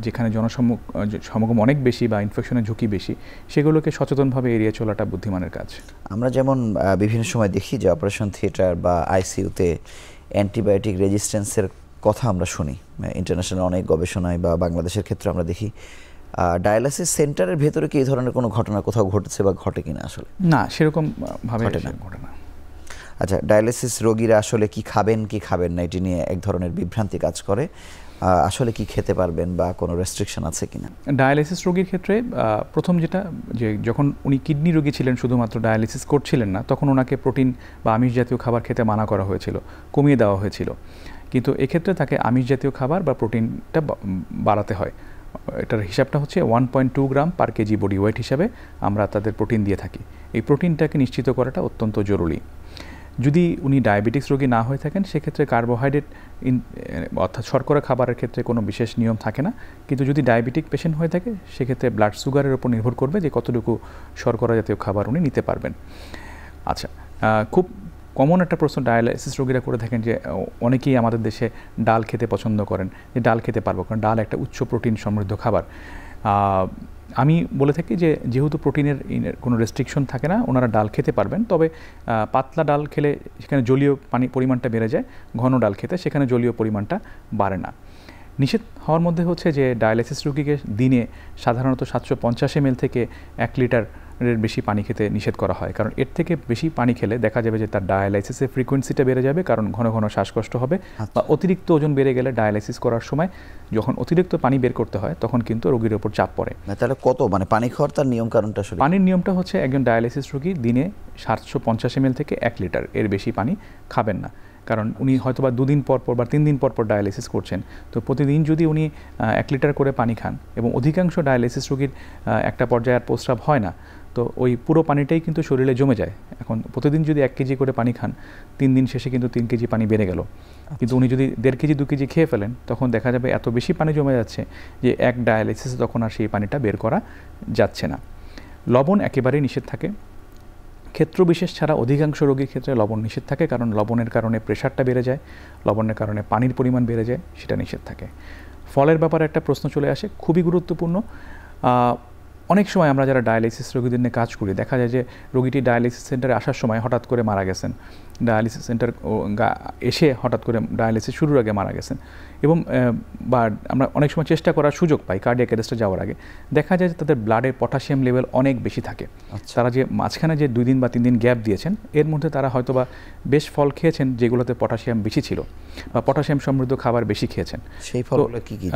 যেখানে জনসমাগম অনেক বেশি বা ইনফেকশনের ঝুঁকি বেশি, সেগুলোকে সচেতনভাবে এড়িয়ে চলাটা বুদ্ধিমানের কাজ। আমরা যেমন বিভিন্ন সময় দেখি যে অপারেশন থিয়েটার বা আইসিইউতে অ্যান্টিবায়োটিক রেজিস্ট্যান্সের কথা আমরা শুনি, ইন্টারন্যাশনাল অনেক গবেষণায় বা বাংলাদেশের ক্ষেত্রে আমরা দেখি। ডায়ালাইসিস সেন্টারের ভেতরে কি এই ধরনের কোনো ঘটনা কোথাও ঘটেছে বা ঘটে কিনা? আসলে না, সেরকম ভাবে ঘটে না। আচ্ছা, ডায়ালাইসিস রোগীরা আসলে কি খাবেন কি খাবেন না, এটি নিয়ে এক ধরনের বিভ্রান্তি কাজ করে। আসলে কি খেতে পারবেন বা কোনো রেস্ট্রিকশন আছে কিনা? ডায়ালিসিস রোগীর ক্ষেত্রে প্রথম যেটা, যে যখন উনি কিডনি রোগী ছিলেন, শুধুমাত্র ডায়ালিসিস করছিলেন না, তখন ওনাকে প্রোটিন বা আমিষ জাতীয় খাবার খেতে মানা করা হয়েছিল, কমিয়ে দেওয়া হয়েছিল। কিন্তু এক্ষেত্রে তাকে আমিষ জাতীয় খাবার বা প্রোটিনটা বাড়াতে হয়। এটার হিসাবটা হচ্ছে 1.2 গ্রাম পার কেজি বডি ওয়েট হিসাবে আমরা তাদের প্রোটিন দিয়ে থাকি। এই প্রোটিনটাকে নিশ্চিত করাটা অত্যন্ত জরুরি। যদি উনি ডায়াবেটিক্স রোগী না হয়ে থাকেন, সেক্ষেত্রে কার্বোহাইড্রেট অর্থাৎ শর্করা খাবারের ক্ষেত্রে কোনো বিশেষ নিয়ম থাকে না। কিন্তু যদি ডায়াবেটিক পেশেন্ট হয়ে থাকে, সেক্ষেত্রে ব্লাড সুগারের উপর নির্ভর করবে যে কতটুকু শর্করা জাতীয় খাবার উনি নিতে পারবেন। আচ্ছা, খুব কমন একটা প্রশ্ন ডায়ালাইসিস রোগীরা করে থাকেন যে অনেকেই আমাদের দেশে ডাল খেতে পছন্দ করেন, যে ডাল খেতে পারবো, কারণ ডাল একটা উচ্চ প্রোটিন সমৃদ্ধ খাবার। আমি বলে থাকি যে যেহেতু প্রোটিনের কোনো রেস্ট্রিকশন থাকে না, ওনারা ডাল খেতে পারবেন। তবে পাতলা ডাল খেলে সেখানে জলীয় পরিমাণটা বেড়ে যায়, ঘন ডাল খেতে সেখানে জলীয় পরিমাণটা বাড়ে না। নিষেধ হওয়ার মধ্যে হচ্ছে যে ডায়ালাইসিস রোগীকে দিনে সাধারণত 750 ml থেকে 1 লিটারের বেশি পানি খেতে নিষেধ করা হয়, কারণ এর থেকে বেশি পানি খেলে দেখা যাবে যে তার ডায়ালাইসিসের ফ্রিকোয়েন্সিটা বেড়ে যাবে, কারণ ঘন ঘন শ্বাসকষ্ট হবে। বা অতিরিক্ত ওজন বেড়ে গেলে ডায়ালাইসিস করার সময় যখন অতিরিক্ত পানি বের করতে হয় তখন কিন্তু রোগীর ওপর চাপ পড়ে। তাহলে কত মানে পানি খাওয়ার তার নিয়ম কারণটা আসলে? পানির নিয়মটা হচ্ছে একজন ডায়ালাইসিস রোগী দিনে 750 ml থেকে 1 লিটার এর বেশি পানি খাবেন না, কারণ উনি হয়তোবা 2 দিন পর পর বা 3 দিন পর পর ডায়ালাইসিস করছেন। তো প্রতিদিন যদি উনি 1 লিটার করে পানি খান, এবং অধিকাংশ ডায়ালাইসিস রোগীর একটা পর্যায়ে আর প্রস্রাব হয় না, তো ওই পুরো পানিটাই কিন্তু শরীরে জমে যায়। এখন প্রতিদিন যদি 1 কেজি করে পানি খান, 3 দিন শেষে কিন্তু 3 কেজি পানি বেড়ে গেল। কিন্তু উনি যদি 1.5 কেজি 2 কেজি খেয়ে ফেলেন, তখন দেখা যাবে এত বেশি পানি জমে যাচ্ছে যে এক ডায়ালাইসিসে তখন আর সেই পানিটা বের করা যাচ্ছে না। লবণ একেবারেই নিষেধ থাকে। ক্ষেত্র বিশেষ ছাড়া অধিকাংশ রোগীর ক্ষেত্রে লবণ নিষেধ থাকে, কারণ লবণের কারণে প্রেশারটা বেড়ে যায়, লবণের কারণে পানির পরিমাণ বেড়ে যায়, সেটা নিষেধ থাকে। ফলের ব্যাপারে একটা প্রশ্ন চলে আসে, খুবই গুরুত্বপূর্ণ। অনেক সময় আমরা যারা ডায়ালাইসিস রোগীদের নিয়ে কাজ করি, দেখা যায় যে রোগীটি ডায়ালাইসিস সেন্টারে আসার সময় হঠাৎ করে মারা গেছেন, ডায়ালিসিস সেন্টার এসে হঠাৎ করে ডায়ালিসিস শুরুর আগে মারা গেছেন। এবং বা আমরা অনেক সময় চেষ্টা করার সুযোগ পাই কার্ডিয়াক অ্যারেস্টে যাওয়ার আগে, দেখা যায় যে তাদের ব্লাডের পটাশিয়াম লেভেল অনেক বেশি থাকে। তারা যে মাঝখানে যে 2 দিন বা 3 দিন গ্যাপ দিয়েছেন, এর মধ্যে তারা হয়তোবা বেশ ফল খেয়েছেন যেগুলোতে পটাশিয়াম বেশি ছিল, বা পটাশিয়াম সমৃদ্ধ খাবার বেশি খেয়েছেন। সেই ফলগুলো কি কি?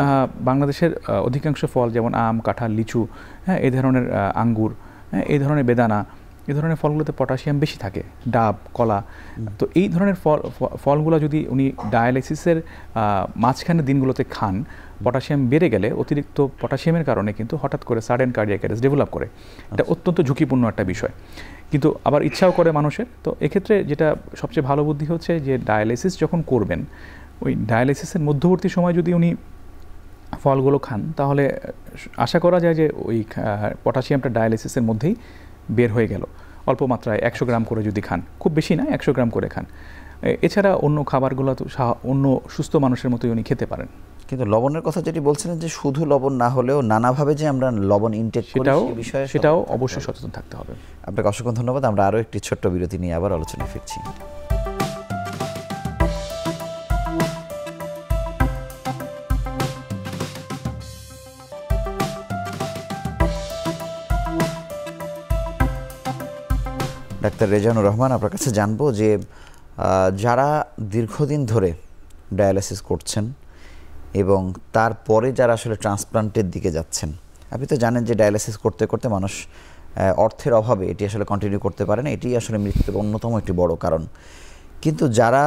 বাংলাদেশের অধিকাংশ ফল, যেমন আম, কাঁঠাল, লিচু, হ্যাঁ, এই ধরনের আঙ্গুর, হ্যাঁ, এই ধরনের বেদানা, এই ধরনের ফলগুলোতে পটাশিয়াম বেশি থাকে, ডাব, কলা। তো এই ধরনের ফলগুলো যদি উনি ডায়ালাইসিসের মাঝখানে দিনগুলোতে খান, পটাশিয়াম বেড়ে গেলে অতিরিক্ত পটাশিয়ামের কারণে কিন্তু হঠাৎ করে সাডেন কার্ডিয়াক অ্যারেস্ট ডেভেলপ করে। এটা অত্যন্ত ঝুঁকিপূর্ণ একটা বিষয়, কিন্তু আবার ইচ্ছাও করে মানুষের। তো এক্ষেত্রে যেটা সবচেয়ে ভালো বুদ্ধি হচ্ছে যে ডায়ালাইসিস যখন করবেন, ওই ডায়ালাইসিসের মধ্যবর্তী সময় যদি উনি ফলগুলো খান, তাহলে আশা করা যায় যে ওই পটাশিয়ামটা ডায়ালাইসিসের মধ্যেই বের হয়ে গেল। অল্প মাত্রায় 100 গ্রাম করে যদি খান, খুব বেশি না, 100 গ্রাম করে খান। এছাড়া অন্য খাবারগুলো তো অন্য সুস্থ মানুষের মতোই উনি খেতে পারেন। কিন্তু লবণের কথা যেটি বলছিলেন যে শুধু লবণ না হলেও নানাভাবে যে আমরা লবণ ইনটেক করি সেই বিষয়ে সেটাও অবশ্যই সচেতন থাকতে হবে। আপনাকে অসংখ্য ধন্যবাদ। আমরা আরও একটি ছোট্ট বিরতি নিয়ে আবার আলোচনায় ফিরছি। ডাক্তার রেজানুর রহমান, আপনার কাছে জানবো যে যারা দীর্ঘদিন ধরে ডায়ালাইসিস করছেন এবং তারপরে যারা আসলে ট্রান্সপ্লান্টের দিকে যাচ্ছেন, আপনি তো জানেন যে ডায়ালাইসিস করতে করতে মানুষ অর্থের অভাবে এটি আসলে কন্টিনিউ করতে পারে না, এটি আসলে মৃত্যুর অন্যতম একটি বড় কারণ। কিন্তু যারা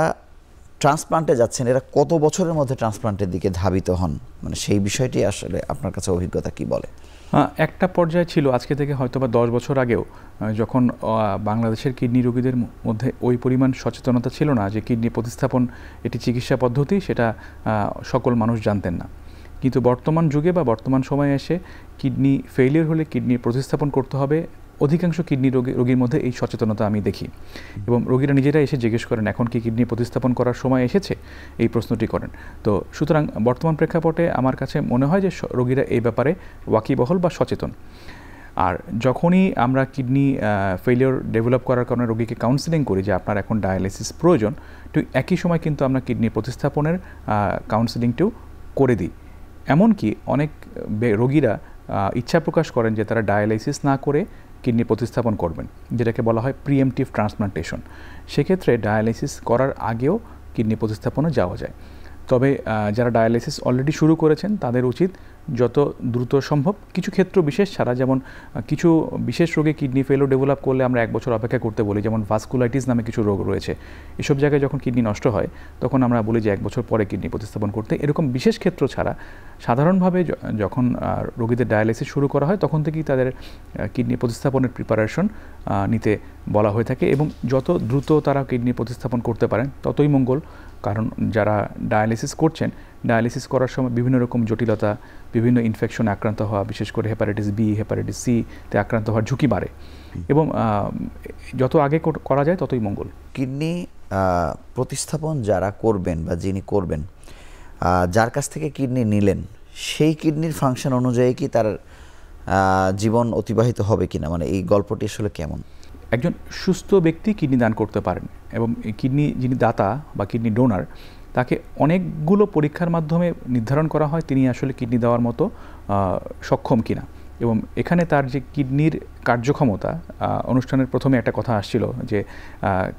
ট্রান্সপ্লান্টে যাচ্ছেন, এরা কত বছরের মধ্যে ট্রান্সপ্লান্টের দিকে ধাবিত হন, মানে সেই বিষয়টি আসলে আপনার কাছে অভিজ্ঞতা কি বলে? একটা পর্যায়ে ছিল, আজকে থেকে হয়তো বা 10 বছর আগেও, যখন বাংলাদেশের কিডনি রোগীদের মধ্যে ওই পরিমাণ সচেতনতা ছিল না যে কিডনি প্রতিস্থাপন এটি চিকিৎসা পদ্ধতি, সেটা সকল মানুষ জানতেন না। কিন্তু বর্তমান যুগে বা বর্তমান সময়ে এসে কিডনি ফেইলিওর হলে কিডনি প্রতিস্থাপন করতে হবে, অধিকাংশ কিডনি রোগীর মধ্যে এই সচেতনতা আমি দেখি। এবং রোগীরা নিজেরা এসে জিজ্ঞেস করেন, এখন কি কিডনি প্রতিস্থাপন করার সময় এসেছে, এই প্রশ্নটি করেন। তো সুতরাং বর্তমান প্রেক্ষাপটে আমার কাছে মনে হয় যে রোগীরা এই ব্যাপারে ওয়াকিবহল বা সচেতন। আর যখনই আমরা কিডনি ফেলিওর ডেভেলপ করার কারণে রোগীকে কাউন্সেলিং করি যে আপনার এখন ডায়ালাইসিস প্রয়োজন, ঠিক একই সময় কিন্তু আমরা কিডনি প্রতিস্থাপনের কাউন্সেলিংটিও করে দিই। এমনকি অনেক রোগীরা ইচ্ছা প্রকাশ করেন যে তারা ডায়ালাইসিস না করে কিডনি প্রতিস্থাপন করবেন, যেটাকে বলা হয় প্রিএমটিভ ট্রান্সপ্লান্টেশন। সেক্ষেত্রে ডায়ালাইসিস করার আগেও কিডনি প্রতিস্থাপনে যাওয়া যায়। তবে যারা ডায়ালাইসিস অলরেডি শুরু করেছেন তাদের উচিত যত দ্রুত সম্ভব, কিছু ক্ষেত্র বিশেষ ছাড়া, যেমন কিছু বিশেষ রোগে কিডনি ফেলিওর ডেভেলপ করলে আমরা 1 বছর অপেক্ষা করতে বলি, যেমন ভাস্কুলাইটিস নামে কিছু রোগ রয়েছে। এসব জায়গায় যখন কিডনি নষ্ট হয় তখন আমরা বলি যে 1 বছর পরে কিডনি প্রতিস্থাপন করতে। এরকম বিশেষ ক্ষেত্র ছাড়া সাধারণভাবে যখন রোগীদের ডায়ালাইসিস শুরু করা হয় তখন থেকেই তাদের কিডনি প্রতিস্থাপনের প্রিপারেশন নিতে বলা হয়ে থাকে, এবং যত দ্রুত তারা কিডনি প্রতিস্থাপন করতে পারেন ততই মঙ্গল। কারণ যারা ডায়ালিসিস করছেন, ডায়ালিসিস করার সময় বিভিন্ন রকম জটিলতা, বিভিন্ন ইনফেকশনে আক্রান্ত হওয়া, বিশেষ করে হেপাটাইটিস বি, হেপাটাইটিস সি তে আক্রান্ত হওয়ার ঝুঁকি বাড়ে, এবং যত আগে করা যায় ততই মঙ্গল। কিডনি প্রতিস্থাপন যারা করবেন বা যিনি করবেন, যার কাছ থেকে কিডনি নিলেন, সেই কিডনির ফাংশন অনুযায়ী কি তার জীবন অতিবাহিত হবে কিনা, মানে এই গল্পটি আসলে কেমন? একজন সুস্থ ব্যক্তি কিডনি দান করতে পারেন, এবং কিডনি যিনি দাতা বা কিডনি ডোনার, তাকে অনেকগুলো পরীক্ষার মাধ্যমে নির্ধারণ করা হয় তিনি আসলে কিডনি দেওয়ার মতো সক্ষম কিনা। এবং এখানে তার যে কিডনির কার্যক্ষমতা, অনুষ্ঠানের প্রথমে একটা কথা আসছিল যে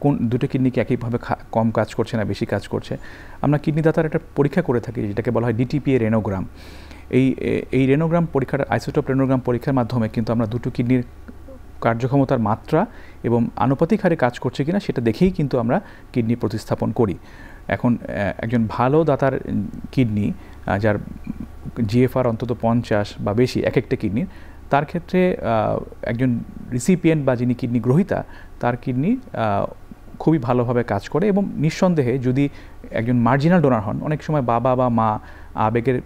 কোন দুটো কিডনি কি একইভাবে কম কাজ করছে না বেশি কাজ করছে। আমরা কিডনি দাতার একটা পরীক্ষা করে থাকি যেটাকে বলা হয় ডিটিপিএ রেনোগ্রাম। এই রেনোগ্রাম পরীক্ষার, আইসোটোপ রেনোগ্রাম পরীক্ষার মাধ্যমে কিন্তু আমরা দুটো কিডনির কার্যক্ষমতার মাত্রা এবং আনুপাতিক হারে কাজ করছে কিনা সেটা দেখেই কিন্তু আমরা কিডনি প্রতিস্থাপন করি। এখন একজন ভালো দাতার কিডনি, যার জিএফআর অন্তত 50 বা বেশি এক একটা কিডনির, তার ক্ষেত্রে একজন রিসিপিয়েন্ট বা যিনি কিডনি গ্রহীতা, তার কিডনি খুবই ভালোভাবে কাজ করে। এবং নিঃসন্দেহে যদি একজন মার্জিনাল ডোনার হন, অনেক সময় বাবা বা মা আবেগের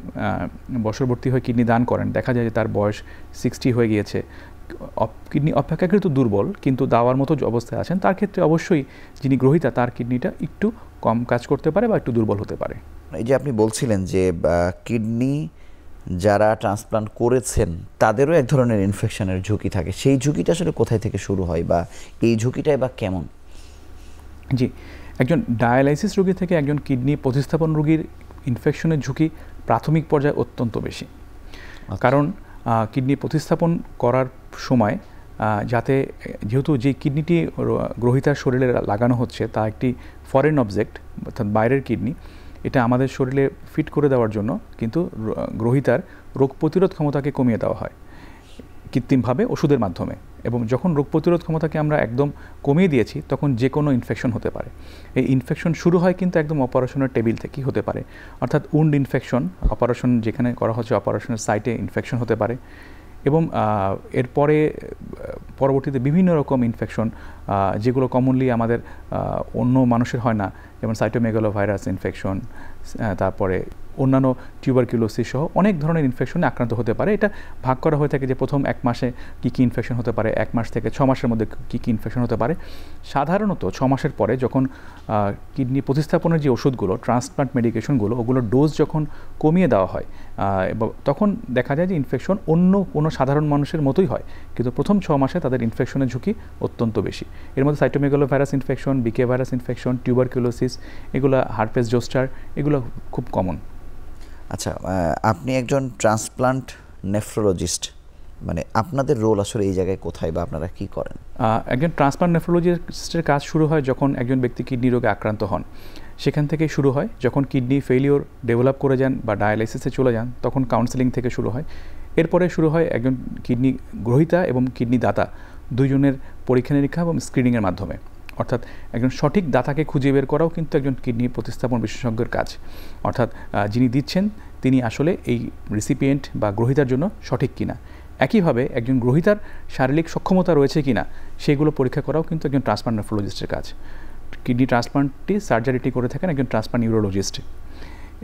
বশবর্তী হয়ে কিডনি দান করেন, দেখা যায় যে তার বয়স 60 হয়ে গিয়েছে, কিডনি অপেক্ষাকৃত দুর্বল কিন্তু দেওয়ার মতো অবস্থায় আছেন, তার ক্ষেত্রে অবশ্যই যিনি গ্রহীতা তার কিডনিটা একটু কম কাজ করতে পারে বা একটু দুর্বল হতে পারে। এই যে আপনি বলছিলেন যে কিডনি যারা ট্রান্সপ্লান্ট করেছেন তাদেরও এক ধরনের ইনফেকশনের ঝুঁকি থাকে, সেই ঝুঁকিটা আসলে কোথায় থেকে শুরু হয় বা এই ঝুঁকিটাই বা কেমন? জি, একজন ডায়ালাইসিস রোগী থেকে একজন কিডনি প্রতিস্থাপন রোগীর ইনফেকশনের ঝুঁকি প্রাথমিক পর্যায়ে অত্যন্ত বেশি। কারণ কিডনি প্রতিস্থাপন করার সময় যাতে, যেহেতু যে কিডনিটি গ্রহীতার শরীরে লাগানো হচ্ছে তা একটি ফরেন অবজেক্ট, অর্থাৎ বাইরের কিডনি, এটা আমাদের শরীরে ফিট করে দেওয়ার জন্য কিন্তু গ্রহীতার রোগ প্রতিরোধ ক্ষমতাকে কমিয়ে দেওয়া হয়। কৃত্রিমভাবে ওষুধের মাধ্যমে, এবং যখন রোগ প্রতিরোধ ক্ষমতাকে আমরা একদম কমিয়ে দিয়েছি তখন যে কোনো ইনফেকশন হতে পারে। এই ইনফেকশন শুরু হয় কিন্তু একদম অপারেশনের টেবিল থেকেই হতে পারে, অর্থাৎ উন্ড ইনফেকশন, অপারেশন যেখানে করা হচ্ছে অপারেশনের সাইটে ইনফেকশন হতে পারে, এবং এরপরে পরবর্তীতে বিভিন্ন রকম ইনফেকশন যেগুলো কমনলি আমাদের অন্য মানুষের হয় না, যেমন সাইটোমেগালোভাইরাস ইনফেকশন, তারপরে অন্যান্য টিউবারকিউলোসিস সহ অনেক ধরনের ইনফেকশনে আক্রান্ত হতে পারে। এটা ভাগ করা হয়ে থাকে যে প্রথম 1 মাসে কী কী ইনফেকশন হতে পারে, 1 মাস থেকে 6 মাসের মধ্যে কী কী ইনফেকশন হতে পারে। সাধারণত 6 মাসের পরে যখন কিডনি প্রতিস্থাপনের যে ওষুধগুলো, ট্রান্সপ্লান্ট মেডিকেশনগুলো, ওগুলো ডোজ যখন কমিয়ে দেওয়া হয় এবং তখন দেখা যায় যে ইনফেকশন অন্য কোনো সাধারণ মানুষের মতোই হয়, কিন্তু প্রথম 6 মাসে তাদের ইনফেকশনের ঝুঁকি অত্যন্ত বেশি। এর মধ্যে সাইটোমেগালোভাইরাস ইনফেকশন, বিকে ভাইরাস ইনফেকশন, টিউবারকিউলোসিস, এগুলো হার্পেস জোস্টার, এগুলো খুব কমন। আচ্ছা, আপনি একজন ট্রান্সপ্লান্ট নেফ্রোলজিস্ট, মানে আপনাদের রোল আসলে এই জায়গায় কোথায় বা আপনারা কি করেন? একজন ট্রান্সপ্লান্ট নেফ্রোলজিস্টের কাজ শুরু হয় যখন একজন ব্যক্তি কিডনি রোগে আক্রান্ত হন। সেখান থেকেই শুরু হয়। যখন কিডনি ফেলিওর ডেভেলপ করে যান বা ডায়ালাইসিসে চলে যান তখন কাউন্সেলিং থেকে শুরু হয়। এরপরে শুরু হয় একজন কিডনি গ্রহীতা এবং কিডনি দাতা দুইজনের পরীক্ষা নিরীক্ষা এবং স্ক্রিনিংয়ের মাধ্যমে, অর্থাৎ একজন সঠিক দাতাকে খুঁজে বের করাও কিন্তু একজন কিডনি প্রতিস্থাপন বিশেষজ্ঞের কাজ। অর্থাৎ যিনি দিচ্ছেন তিনি আসলে এই রিসিপিয়েন্ট বা গ্রহীতার জন্য সঠিক কিনা, একইভাবে একজন গ্রহীতার শারীরিক সক্ষমতা রয়েছে কিনা সেগুলো পরীক্ষা করাও কিন্তু একজন ট্রান্সপ্লান্ট নেফ্রোলজিস্টের কাজ। কিডনি ট্রান্সপ্লান্টটি সার্জারিটি করে থাকেন একজন ট্রান্সপ্লান্ট নিউরোলজিস্ট,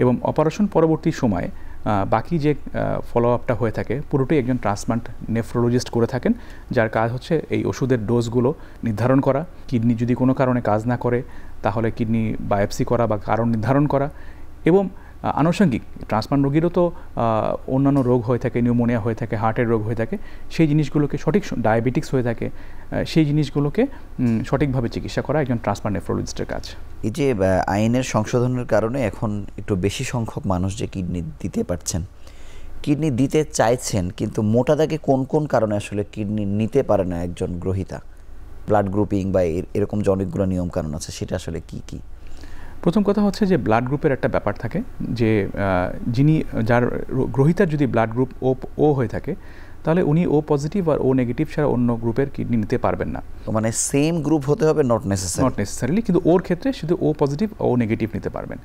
এবং অপারেশন পরবর্তী সময়ে বাকি যে ফলো আপটা হয়ে থাকে পুরোটাই একজন ট্রান্সপ্লান্ট নেফ্রোলজিস্ট করে থাকেন, যার কাজ হচ্ছে এই ওষুধের ডোজগুলো নির্ধারণ করা, কিডনি যদি কোনো কারণে কাজ না করে তাহলে কিডনি বায়োপসি করা বা কারণ নির্ধারণ করা, এবং আনুষঙ্গিক ট্রান্সপ্লান্ট রোগীরও তো অন্যান্য রোগ হয়ে থাকে, নিউমোনিয়া হয়ে থাকে, হার্টের রোগ হয়ে থাকে, সেই জিনিসগুলোকে সঠিক, ডায়াবেটিক্স হয়ে থাকে, সেই জিনিসগুলোকে সঠিকভাবে চিকিৎসা করা একজন ট্রান্সপ্লান্ট নেফ্রোলজিস্টের কাজ। এই যে আইনের সংশোধনের কারণে এখন একটু বেশি সংখ্যক মানুষ যে কিডনি দিতে পারছেন, কিডনি দিতে চাইছেন, কিন্তু মোটা দাগে কোন কোন কারণে আসলে কিডনি নিতে পারে না একজন গ্রহীতা? ব্লাড গ্রুপিং বা এরকম যে অনেকগুলো নিয়ম কানুন আছে, সেটা আসলে কি কি? প্রথম কথা হচ্ছে যে ব্লাড গ্রুপের একটা ব্যাপার থাকে, যে যিনি, যার গ্রহীতার যদি ব্লাড গ্রুপ ও হয়ে থাকে তাহলে উনি ও পজিটিভ আর ও নেগেটিভ ছাড়া অন্য গ্রুপের কিডনি নিতে পারবেন না। মানে সেম গ্রুপ হতে হবে? নট নেসেসারিলি, কিন্তু ওর ক্ষেত্রে শুধু ও পজিটিভ ও নেগেটিভ নিতে পারবেন।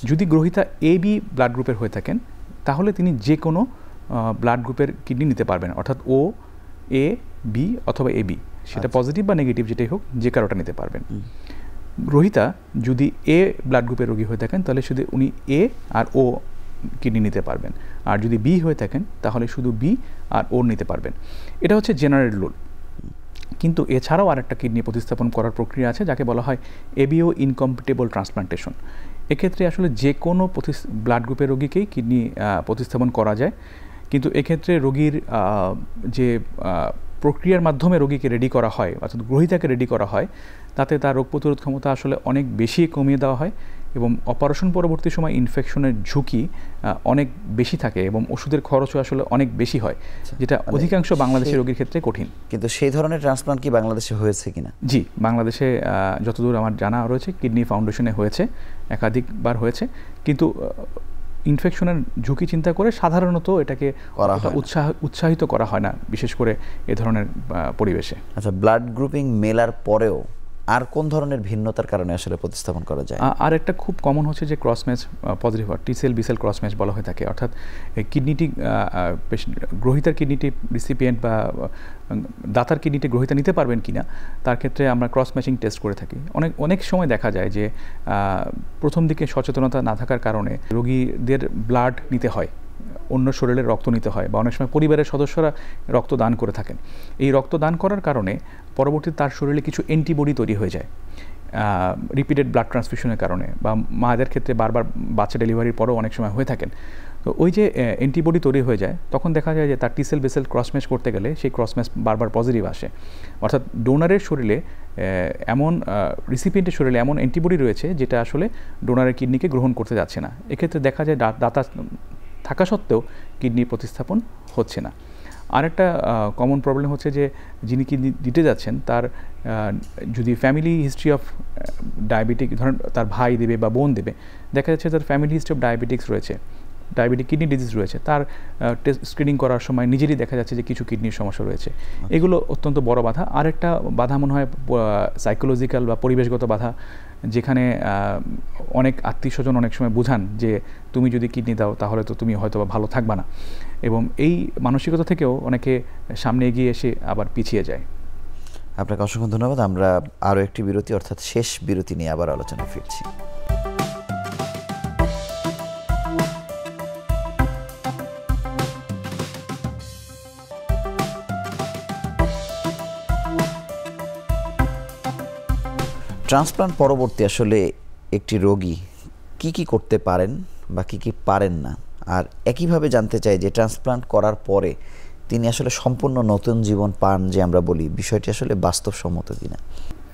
যদি গ্রহীতা এ বি ব্লাড গ্রুপের হয়ে থাকেন তাহলে তিনি যে কোনো ব্লাড গ্রুপের কিডনি নিতে পারবেন, অর্থাৎ ও, এ, বি অথবা এ বি, সেটা পজিটিভ বা নেগেটিভ যেটাই হোক, যে কারোটা নিতে পারবেন। গ্রহীতা যদি এ ব্লাড গ্রুপের রোগী হয়ে থাকেন তাহলে শুধু উনি এ আর ও কিডনি নিতে পারবেন, আর যদি বি হয়ে থাকেন তাহলে শুধু বি আর ও নিতে পারবেন। এটা হচ্ছে জেনারেল রুল। কিন্তু এছাড়াও আরেকটা কিডনি প্রতিস্থাপন করার প্রক্রিয়া আছে যাকে বলা হয় এবিও ইনকম্প্যাটিবল ট্রান্সপ্লান্টেশন। এক্ষেত্রে আসলে যে কোনো ব্লাড গ্রুপের রোগীকেই কিডনি প্রতিস্থাপন করা যায়, কিন্তু এক্ষেত্রে রোগীর যে প্রক্রিয়ার মাধ্যমে রোগীকে রেডি করা হয়, অর্থাৎ গ্রহীতাকে রেডি করা হয়, তাতে তার রোগ প্রতিরোধ ক্ষমতা আসলে অনেক বেশি কমিয়ে দেওয়া হয়, এবং অপারেশন পরবর্তী সময় ইনফেকশনের ঝুঁকি অনেক বেশি থাকে এবং ওষুধের খরচও আসলে অনেক বেশি হয়, যেটা অধিকাংশ বাংলাদেশের রোগীর ক্ষেত্রে কঠিন। কিন্তু সেই ধরনের ট্রান্সপ্লান্ট কি বাংলাদেশে হয়েছে কিনা? জি, বাংলাদেশে যতদূর আমার জানা রয়েছে কিডনি ফাউন্ডেশনে হয়েছে, একাধিকবার হয়েছে, কিন্তু ইনফেকশনের ঝুঁকি চিন্তা করে সাধারণত এটাকে উৎসাহিত করা হয় না, বিশেষ করে এ ধরনের পরিবেশে। আচ্ছা, ব্লাড গ্রুপিং মেলার পরেও আর কোন ধরনের ভিন্নতার কারণে আসলে প্রতিস্থাপন করা যায়? আর একটা খুব কমন হচ্ছে যে cross match positive, T cell B cell cross match বলা হয়ে থাকে, অর্থাৎ কিডনিটি গ্রহীতার কিডনিটি রিসিপিয়েন্ট বা দাতার কিডনিটি গ্রহীতা নিতে পারবেন কিনা তার ক্ষেত্রে আমরা ক্রস ম্যাচিং টেস্ট করে থাকি। অনেক সময় দেখা যায় যে প্রথম দিকে সচেতনতা না থাকার কারণে রোগীদের ব্লাড নিতে হয়, অন্য শরীরের রক্ত নিতে হয়, বা অনেক সময় পরিবারের সদস্যরা রক্ত দান করে থাকেন। এই রক্ত দান করার কারণে পরবর্তীতে তার শরীরে কিছু অ্যান্টিবডি তৈরি হয়ে যায় রিপিটেড ব্লাড ট্রান্সফিউশনের কারণে, বা মায়েদের ক্ষেত্রে বারবার বাচ্চা ডেলিভারির পরেও অনেক সময় হয়ে থাকেন। তো ওই যে অ্যান্টিবডি তৈরি হয়ে যায় তখন দেখা যায় যে তার টিসেল বেসেল ক্রস ম্যাচ করতে গেলে সেই ক্রস ম্যাচ বারবার পজিটিভ আসে, অর্থাৎ ডোনারের শরীরে এমন রিসিপিয়েন্টের শরীরে এমন অ্যান্টিবডি রয়েছে যেটা আসলে ডোনারের কিডনিকে গ্রহণ করতে যাচ্ছে না। এক্ষেত্রে দেখা যায় দাতা থাকা সত্ত্বেও কিডনি প্রতিস্থাপন হচ্ছে না। আরেকটা কমন প্রবলেম হচ্ছে যে যিনি কিডনি দিতে যাচ্ছেন তার যদি ফ্যামিলি হিস্ট্রি অফ ডায়াবেটিক, ধরেন তার ভাই দেবে বা বোন দেবে, দেখা যাচ্ছে তার ফ্যামিলি হিস্ট্রি অফ ডায়াবেটিক্স রয়েছে, ডায়াবেটিক কিডনি ডিজিজ রয়েছে, তার টেস্ট স্ক্রিনিং করার সময় নিজেরই দেখা যাচ্ছে যে কিছু কিডনির সমস্যা রয়েছে। এগুলো অত্যন্ত বড় বাধা। আরেকটা বাধা মনে হয় সাইকোলজিক্যাল বা পরিবেশগত বাধা, যেখানে অনেক আত্মীয়স্বজন অনেক সময় বোঝান যে তুমি যদি কিডনি দাও তাহলে তো তুমি হয়তো ভালো থাকবা না, এবং এই মানসিকতা থেকেও অনেকে সামনে এগিয়ে এসে আবার পিছিয়ে যায়। আপনাকে অসংখ্য ধন্যবাদ। আমরা আরও একটি বিরতি, অর্থাৎ শেষ বিরতি নিয়ে আবার আলোচনায় ফিরছি। ট্রান্সপ্লান্ট পরবর্তী আসলে একটি রোগী কি করতে পারেন বা কি পারেন না, আর একইভাবে জানতে চাই যে ট্রান্সপ্লান্ট করার পরে তিনি আসলে সম্পূর্ণ নতুন জীবন পান, যে আমরা বলি, বিষয়টি আসলে বাস্তবসম্মত কিনা।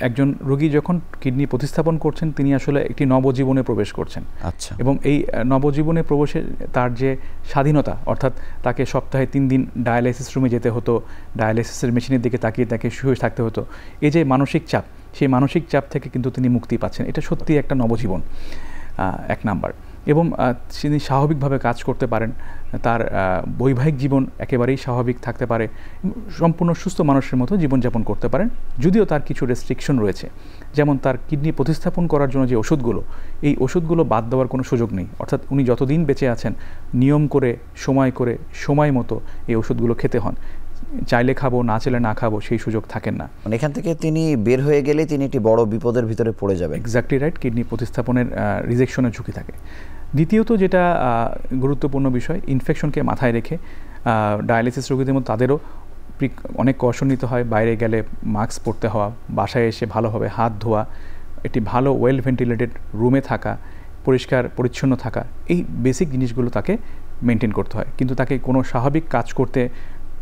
একজন রোগী যখন কিডনি প্রতিস্থাপন করছেন তিনি আসলে একটি নবজীবনে প্রবেশ করছেন। আচ্ছা। এবং এই নবজীবনে প্রবেশে তার যে স্বাধীনতা, অর্থাৎ তাকে সপ্তাহে 3 দিন ডায়ালাইসিস রুমে যেতে হতো, ডায়ালাইসিসের মেশিনের দিকে তাকিয়ে তাকে শুয়ে থাকতে হতো, এই যে মানসিক চাপ, সেই মানসিক চাপ থেকে কিন্তু তিনি মুক্তি পাচ্ছেন। এটা সত্যি একটা নবজীবন, এক নাম্বার। এবং তিনি স্বাভাবিকভাবে কাজ করতে পারেন, তার বৈবাহিক জীবন একেবারেই স্বাভাবিক থাকতে পারে, সম্পূর্ণ সুস্থ মানুষের মতো জীবনযাপন করতে পারেন, যদিও তার কিছু রেস্ট্রিকশন রয়েছে। যেমন তার কিডনি প্রতিস্থাপন করার জন্য যে ওষুধগুলো, এই ওষুধগুলো বাদ দেওয়ার কোনো সুযোগ নেই। অর্থাৎ উনি যতদিন বেঁচে আছেন নিয়ম করে সময় মতো এই ওষুধগুলো খেতে হন। চাইলে খাবো, না চাইলে না খাবো, সেই সুযোগ থাকেন না। মানে এখান থেকে তিনি বের হয়ে গেলে তিনি একটি বড় বিপদের ভিতরে পড়ে যাবেন। Exactly right. কিডনি প্রতিস্থাপনের রিজেকশনের ঝুঁকি থাকে। দ্বিতীয়ত যেটা গুরুত্বপূর্ণ বিষয়, ইনফেকশনকে মাথায় রেখে ডায়ালিসিস রোগীদের মধ্যে তাদেরও অনেক কৌশল নিতে হয়। বাইরে গেলে মাস্ক পরতে হওয়া, বাসায় এসে ভালোভাবে হাত ধোয়া, একটি ভালো ওয়েল ভেন্টিলেটেড রুমে থাকা, পরিষ্কার পরিচ্ছন্ন থাকা, এই বেসিক জিনিসগুলো তাকে মেনটেন করতে হয়। কিন্তু তাকে কোনো স্বাভাবিক কাজ করতে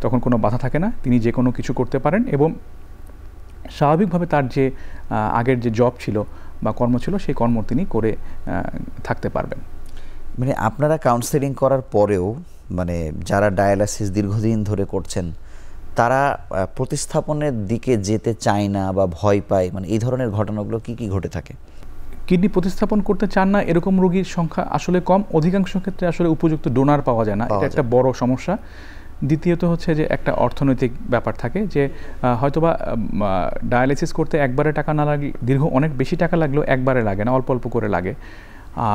তখন কোনো বাধা থাকে না, তিনি যে কোনো কিছু করতে পারেন এবং স্বাভাবিকভাবে তার যে আগের যে জব ছিল বা কর্ম ছিল সেই কর্ম তিনি করে থাকতে পারবেন। মানে আপনারা কাউন্সেলিং করার পরেও মানে যারা ডায়ালাইসিস দীর্ঘদিন ধরে করছেন তারা প্রতিস্থাপনের দিকে যেতে চায় না বা ভয় পায়, মানে এই ধরনের ঘটনাগুলো কি ঘটে থাকে? কিডনি প্রতিস্থাপন করতে চান না এরকম রোগীর সংখ্যা আসলে কম। অধিকাংশ ক্ষেত্রে আসলে উপযুক্ত ডোনার পাওয়া যায় না, এটা একটা বড় সমস্যা। দ্বিতীয়ত হচ্ছে যে একটা অর্থনৈতিক ব্যাপার থাকে, যে হয়তোবা ডায়ালাইসিস করতে একবারে টাকা না লাগলে, অনেক বেশি টাকা লাগলেও একবারে লাগে না, অল্প অল্প করে লাগে।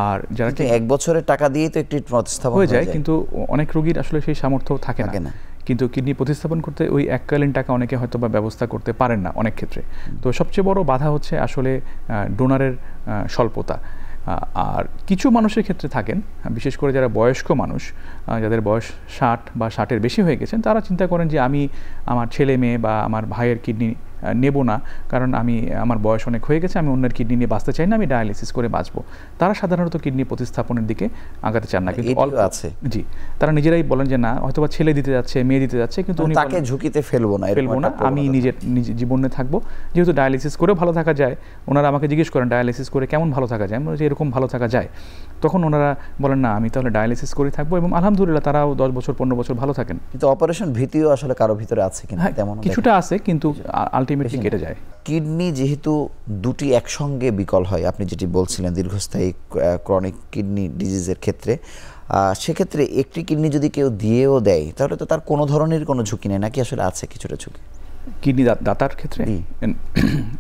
আর যারা 1 বছরের টাকা দিয়েই তো একটি প্রতিস্থাপন হয়ে যায়, কিন্তু অনেক রোগীর আসলে সেই সামর্থ্য থাকে না। কিন্তু কিডনি প্রতিস্থাপন করতে ওই এককালীন টাকা অনেকে হয়তো বা ব্যবস্থা করতে পারেন না অনেক ক্ষেত্রে। তো সবচেয়ে বড় বাধা হচ্ছে আসলে ডোনারের স্বল্পতা। আর কিছু মানুষের ক্ষেত্রে থাকেন, বিশেষ করে যারা বয়স্ক মানুষ, যাদের বয়স 60 বা 60-এর বেশি হয়ে গেছেন, তারা চিন্তা করেন যে আমি আমার ছেলে মেয়ে বা আমার ভাইয়ের কিডনি নেব না, কারণ আমার বয়স অনেক হয়ে গেছে, আমি অন্যের কিডনি নিয়ে বাঁচতে চাই না, আমি ডায়ালিসিস করে বাঁচবো। তারা সাধারণত কিডনি প্রতিস্থাপনের দিকে আগাতে চান না। কিন্তু আছে, জি, তারা নিজেরাই বলেন যে না, হয়তোবা ছেলে দিতে যাচ্ছে, মেয়ে দিতে যাচ্ছে, কিন্তু উনি তাকে ঝুঁকিতে ফেলবো না, আমি নিজের জীবনে থাকবো। যেহেতু ডায়ালিসিস করে ভালো থাকা যায়, ওনারা আমাকে জিজ্ঞেস করেন ডায়ালিসিস করে কেমন ভালো থাকা যায়, যে এরকম ভালো থাকা যায়। তখন ওনারা বলেন না, আমি তাহলে ডায়ালিসিস করে থাকবো, এবং আলহামদুলিল্লাহ তারাও 10 বছর 15 বছর ভালো থাকেন। কিন্তু অপারেশন ভীতিও আসলে কারো ভিতরে আছে কিনা তেমন কিছুটা আছে, কিন্তু আলটিমেটলি কেটে যায়। কিডনি যেহেতু দুটি একসঙ্গে বিকল হয়, আপনি যেটি বলছিলেন দীর্ঘস্থায়ী ক্রনিক কিডনি ডিজিজের ক্ষেত্রে, সেক্ষেত্রে একটি কিডনি যদি কেউ দিয়েও দেয় তাহলে তো তার কোনো ধরনের কোনো ঝুঁকি নেই, নাকি আসলে আছে কিছুটা ঝুঁকি? কিডনি দাতার ক্ষেত্রে,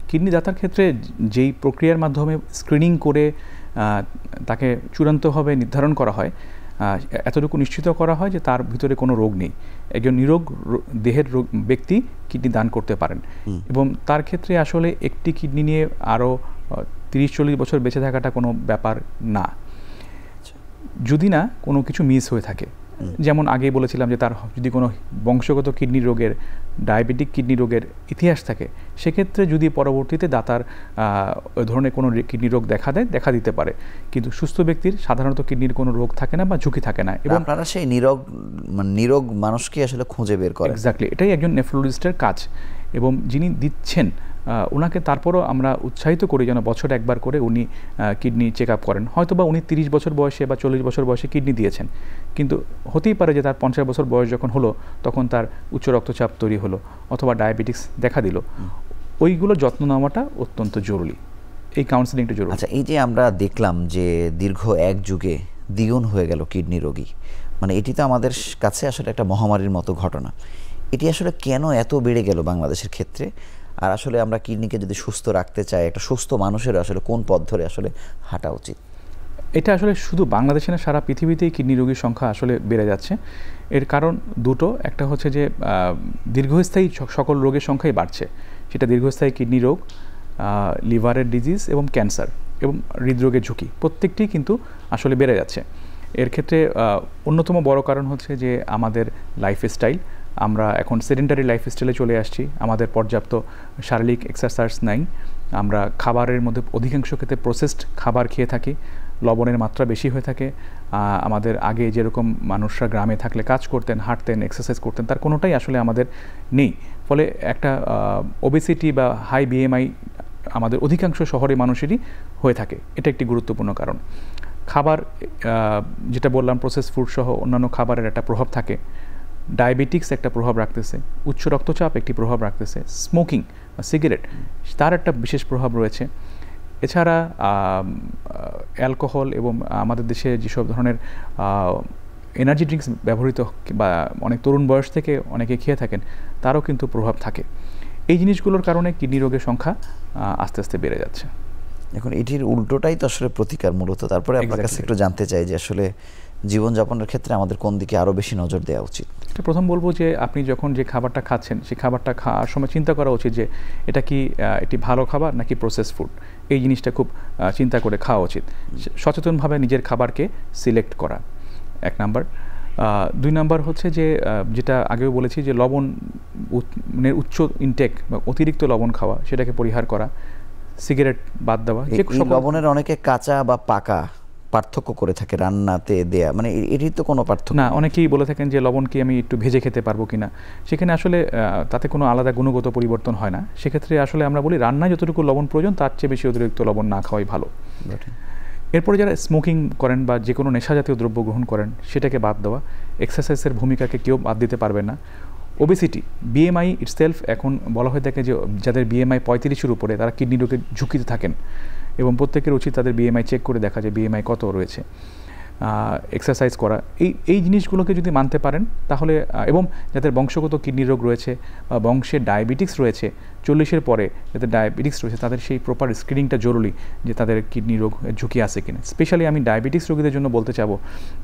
কিডনি দাতার ক্ষেত্রে যেই প্রক্রিয়ার মাধ্যমে স্ক্রিনিং করে তাকে চূড়ান্তভাবে নির্ধারণ করা হয়, এতটুকু নিশ্চিত করা হয় যে তার ভিতরে কোনো রোগ নেই, একজন নিরোগ দেহের ব্যক্তি কিডনি দান করতে পারেন। এবং তার ক্ষেত্রে আসলে একটি কিডনি নিয়ে আরও 30-40 বছর বেঁচে থাকাটা কোনো ব্যাপার না, যদি না কোনো কিছু মিস হয়ে থাকে। যেমন আগেই বলেছিলাম যে তার যদি কোনো বংশগত কিডনি রোগের, ডায়াবেটিক কিডনি রোগের ইতিহাস থাকে, সেক্ষেত্রে যদি পরবর্তীতে দাতার ওই ধরনের কোনো কিডনি রোগ দেখা দিতে পারে। কিন্তু সুস্থ ব্যক্তির সাধারণত কিডনির কোনো রোগ থাকে না বা ঝুঁকি থাকে না। এবং আপনারা সেই নিরোগ মানুষকে আসলে খুঁজে বের করেন। এক্স্যাক্টলি, এটাই একজন নেফ্রোলজিস্টের কাজ। এবং যিনি দিচ্ছেন ওনাকে তারপরও আমরা উৎসাহিত করি যেন বছরে একবার করে উনি কিডনি চেক আপ করেন। হয়তো বা উনি 30 বছর বয়সে বা 40 বছর বয়সে কিডনি দিয়েছেন, কিন্তু হতেই পারে যে তার 50 বছর বয়স যখন হলো তখন তার উচ্চ রক্তচাপ তৈরি হলো অথবা ডায়াবেটিক্স দেখা দিল। ওইগুলো যত্ন নেওয়াটা অত্যন্ত জরুরি, এই কাউন্সেলিংটা জরুরি। আচ্ছা, এই যে আমরা দেখলাম যে দীর্ঘ এক যুগে দ্বিগুণ হয়ে গেল কিডনি রোগী। মানে এটি তো আমাদের কাছে আসলে একটা মহামারীর মতো ঘটনা। এটি আসলে কেন এত বেড়ে গেল বাংলাদেশের ক্ষেত্রে? আর আসলে আমরা কিডনিকে যদি সুস্থ রাখতে চাই, একটা সুস্থ মানুষের আসলে কোন পথ ধরে আসলে হাঁটা উচিত? এটা আসলে শুধু বাংলাদেশে না, সারা পৃথিবীতেই কিডনি রোগীর সংখ্যা আসলে বেড়ে যাচ্ছে। এর কারণ দুটো। একটা হচ্ছে যে দীর্ঘস্থায়ী সকল রোগের সংখ্যাই বাড়ছে। সেটা দীর্ঘস্থায়ী কিডনি রোগ, লিভারের ডিজিজ এবং ক্যান্সার এবং হৃদরোগের ঝুঁকি প্রত্যেকটি কিন্তু আসলে বেড়ে যাচ্ছে। এর ক্ষেত্রে অন্যতম বড় কারণ হচ্ছে যে আমাদের লাইফস্টাইল। আমরা এখন সেডেন্টারি লাইফস্টাইলে চলে আসছি। আমাদের পর্যাপ্ত শারীরিক এক্সারসাইজ নাই। আমরা খাবারের মধ্যে অধিকাংশ ক্ষেত্রে প্রসেসড খাবার খেয়ে থাকি, লবণের মাত্রা বেশি হয়ে থাকে। আমাদের আগে যেরকম মানুষরা গ্রামে থাকলে কাজ করতেন, হাঁটতেন, এক্সারসাইজ করতেন, তার কোনোটাই আসলে আমাদের নেই। ফলে একটা ওবেসিটি বা হাই বিএমআই আমাদের অধিকাংশ শহরে মানুষেরই হয়ে থাকে। এটা একটি গুরুত্বপূর্ণ কারণ। খাবার, যেটা বললাম, প্রসেস ফুড সহ অন্যান্য খাবারের একটা প্রভাব থাকে। ডায়াবেটিক্স একটা প্রভাব রাখতেছে, উচ্চ রক্তচাপ একটি প্রভাব রাখতেছে, স্মোকিং বা সিগারেট তার একটা বিশেষ প্রভাব রয়েছে। এছাড়া অ্যালকোহল এবং আমাদের দেশে যেসব ধরনের এনার্জি ড্রিঙ্কস ব্যবহৃত বা অনেক তরুণ বয়স থেকে অনেকে খেয়ে থাকেন, তারও কিন্তু প্রভাব থাকে। এই জিনিসগুলোর কারণে কিডনি রোগের সংখ্যা আস্তে আস্তে বেড়ে যাচ্ছে। এখন এটির উল্টোটাই তো আসলে প্রতিকার মূলত। তারপরে আপনার কাছে একটু জানতে চাই যে আসলে জীবনযাপনের ক্ষেত্রে আমাদের কোন দিকে আরও বেশি নজর দেওয়া উচিত? প্রথম বলবো যে আপনি যখন যে খাবারটা খাচ্ছেন, সেই খাবারটা খাওয়ার সময় চিন্তা করা উচিত যে এটা কি একটি ভালো খাবার নাকি প্রসেস ফুড। এই জিনিসটা খুব চিন্তা করে খাওয়া উচিত। সচেতনভাবে নিজের খাবারকে সিলেক্ট করা, 1 নাম্বার। 2 নাম্বার হচ্ছে যে যেটা আগেও বলেছি যে লবণের উচ্চ ইনটেক বা অতিরিক্ত লবণ খাওয়া, সেটাকে পরিহার করা। সিগারেট বাদ দেওয়া। লবণের অনেকে কাঁচা বা পাকা পার্থক্য করে থাকে রান্নাতে দেয়া, মানে এটির তো কোনো পার্থক্য না। অনেকেই বলে থাকেন যে লবণ কি আমি একটু ভেজে খেতে পারবো কিনা, সেখানে আসলে তাতে কোনো আলাদা গুণগত পরিবর্তন হয় না। সেক্ষেত্রে আসলে আমরা বলি রান্নায় যতটুকু লবণ প্রয়োজন তার চেয়ে বেশি অতিরিক্ত লবণ না খাওয়াই ভালো। এরপরে যারা স্মোকিং করেন বা যে কোনো নেশা জাতীয় দ্রব্য গ্রহণ করেন, সেটাকে বাদ দেওয়া। এক্সারসাইজের ভূমিকাকে কেউ বাদ দিতে পারবে না। ওবেসিটি, বিএমআই ইটসেলফ, এখন বলা হয়ে থাকে যে যাদের বিএমআই 35-এর উপরে তারা কিডনি রোগের ঝুঁকিতে থাকেন এবং প্রত্যেকের উচিত তাদের বিএমআই চেক করে দেখা যায় বিএমআই কত রয়েছে। এক্সারসাইজ করা, এই জিনিসগুলোকে যদি মানতে পারেন তাহলে, এবং যাদের বংশগত কিডনি রোগ রয়েছে বা বংশে ডায়াবেটিক্স রয়েছে, 40-এর পরে যাদের ডায়াবেটিক্স রয়েছে তাদের সেই প্রপার স্ক্রিনিংটা জরুরি যে তাদের কিডনি রোগ ঝুঁকি আছে কিনা। স্পেশালি আমি ডায়াবেটিক্স রোগীদের জন্য বলতে চাবো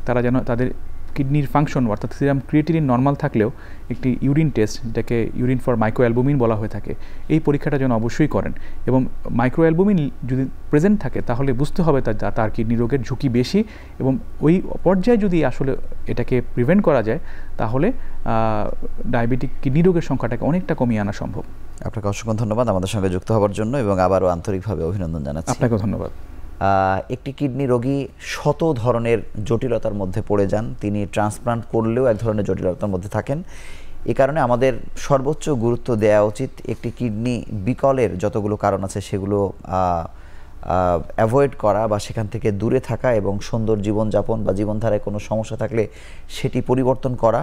তারা যেন তাদের কিডনির ফাংশন অর্থাৎ সিরাম ক্রিয়েটিনিন নর্মাল থাকলেও একটি ইউরিন টেস্ট, যেটাকে ইউরিন ফর মাইক্রোঅ্যালবুমিন বলা হয়ে থাকে, এই পরীক্ষাটা যেন অবশ্যই করেন। এবং মাইক্রোঅ্যালবুমিন যদি প্রেজেন্ট থাকে তাহলে বুঝতে হবে তার কিডনি রোগের ঝুঁকি বেশি, এবং ওই পর্যায়ে যদি আসলে এটাকে প্রিভেন্ট করা যায় তাহলে ডায়াবেটিক কিডনি রোগের সংখ্যাটাকে অনেকটা কমিয়ে আনা সম্ভব। আপনাকে অসংখ্য ধন্যবাদ আমাদের সঙ্গে যুক্ত হওয়ার জন্য, এবং আবারও আন্তরিকভাবে অভিনন্দন জানাচ্ছি। আপনাকে ধন্যবাদ। একটি কিডনি রোগী শত ধরনের জটিলতার মধ্যে পড়ে যান, তিনি ট্রান্সপ্লান্ট করলেও এক ধরনের জটিলতার মধ্যে থাকেন। এ কারণে আমাদের সর্বোচ্চ গুরুত্ব দেওয়া উচিত একটি কিডনি বিকলের যতগুলো কারণ আছে সেগুলো অ্যাভয়েড করা বা সেখান থেকে দূরে থাকা, এবং সুন্দর জীবনযাপন বা জীবনধারায় কোনো সমস্যা থাকলে সেটি পরিবর্তন করা।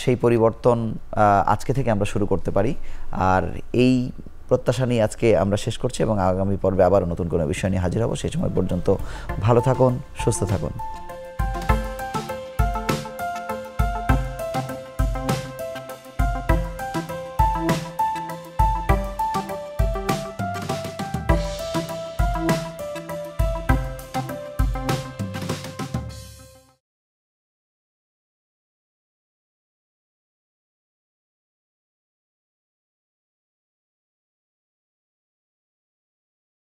সেই পরিবর্তন আজকে থেকে আমরা শুরু করতে পারি। আর এই প্রত্যাশা নিয়ে আজকে আমরা শেষ করছি, এবং আগামী পর্বে আবার নতুন কোনো বিষয় নিয়ে হাজির হব। সেই সময় পর্যন্ত ভালো থাকুন, সুস্থ থাকুন।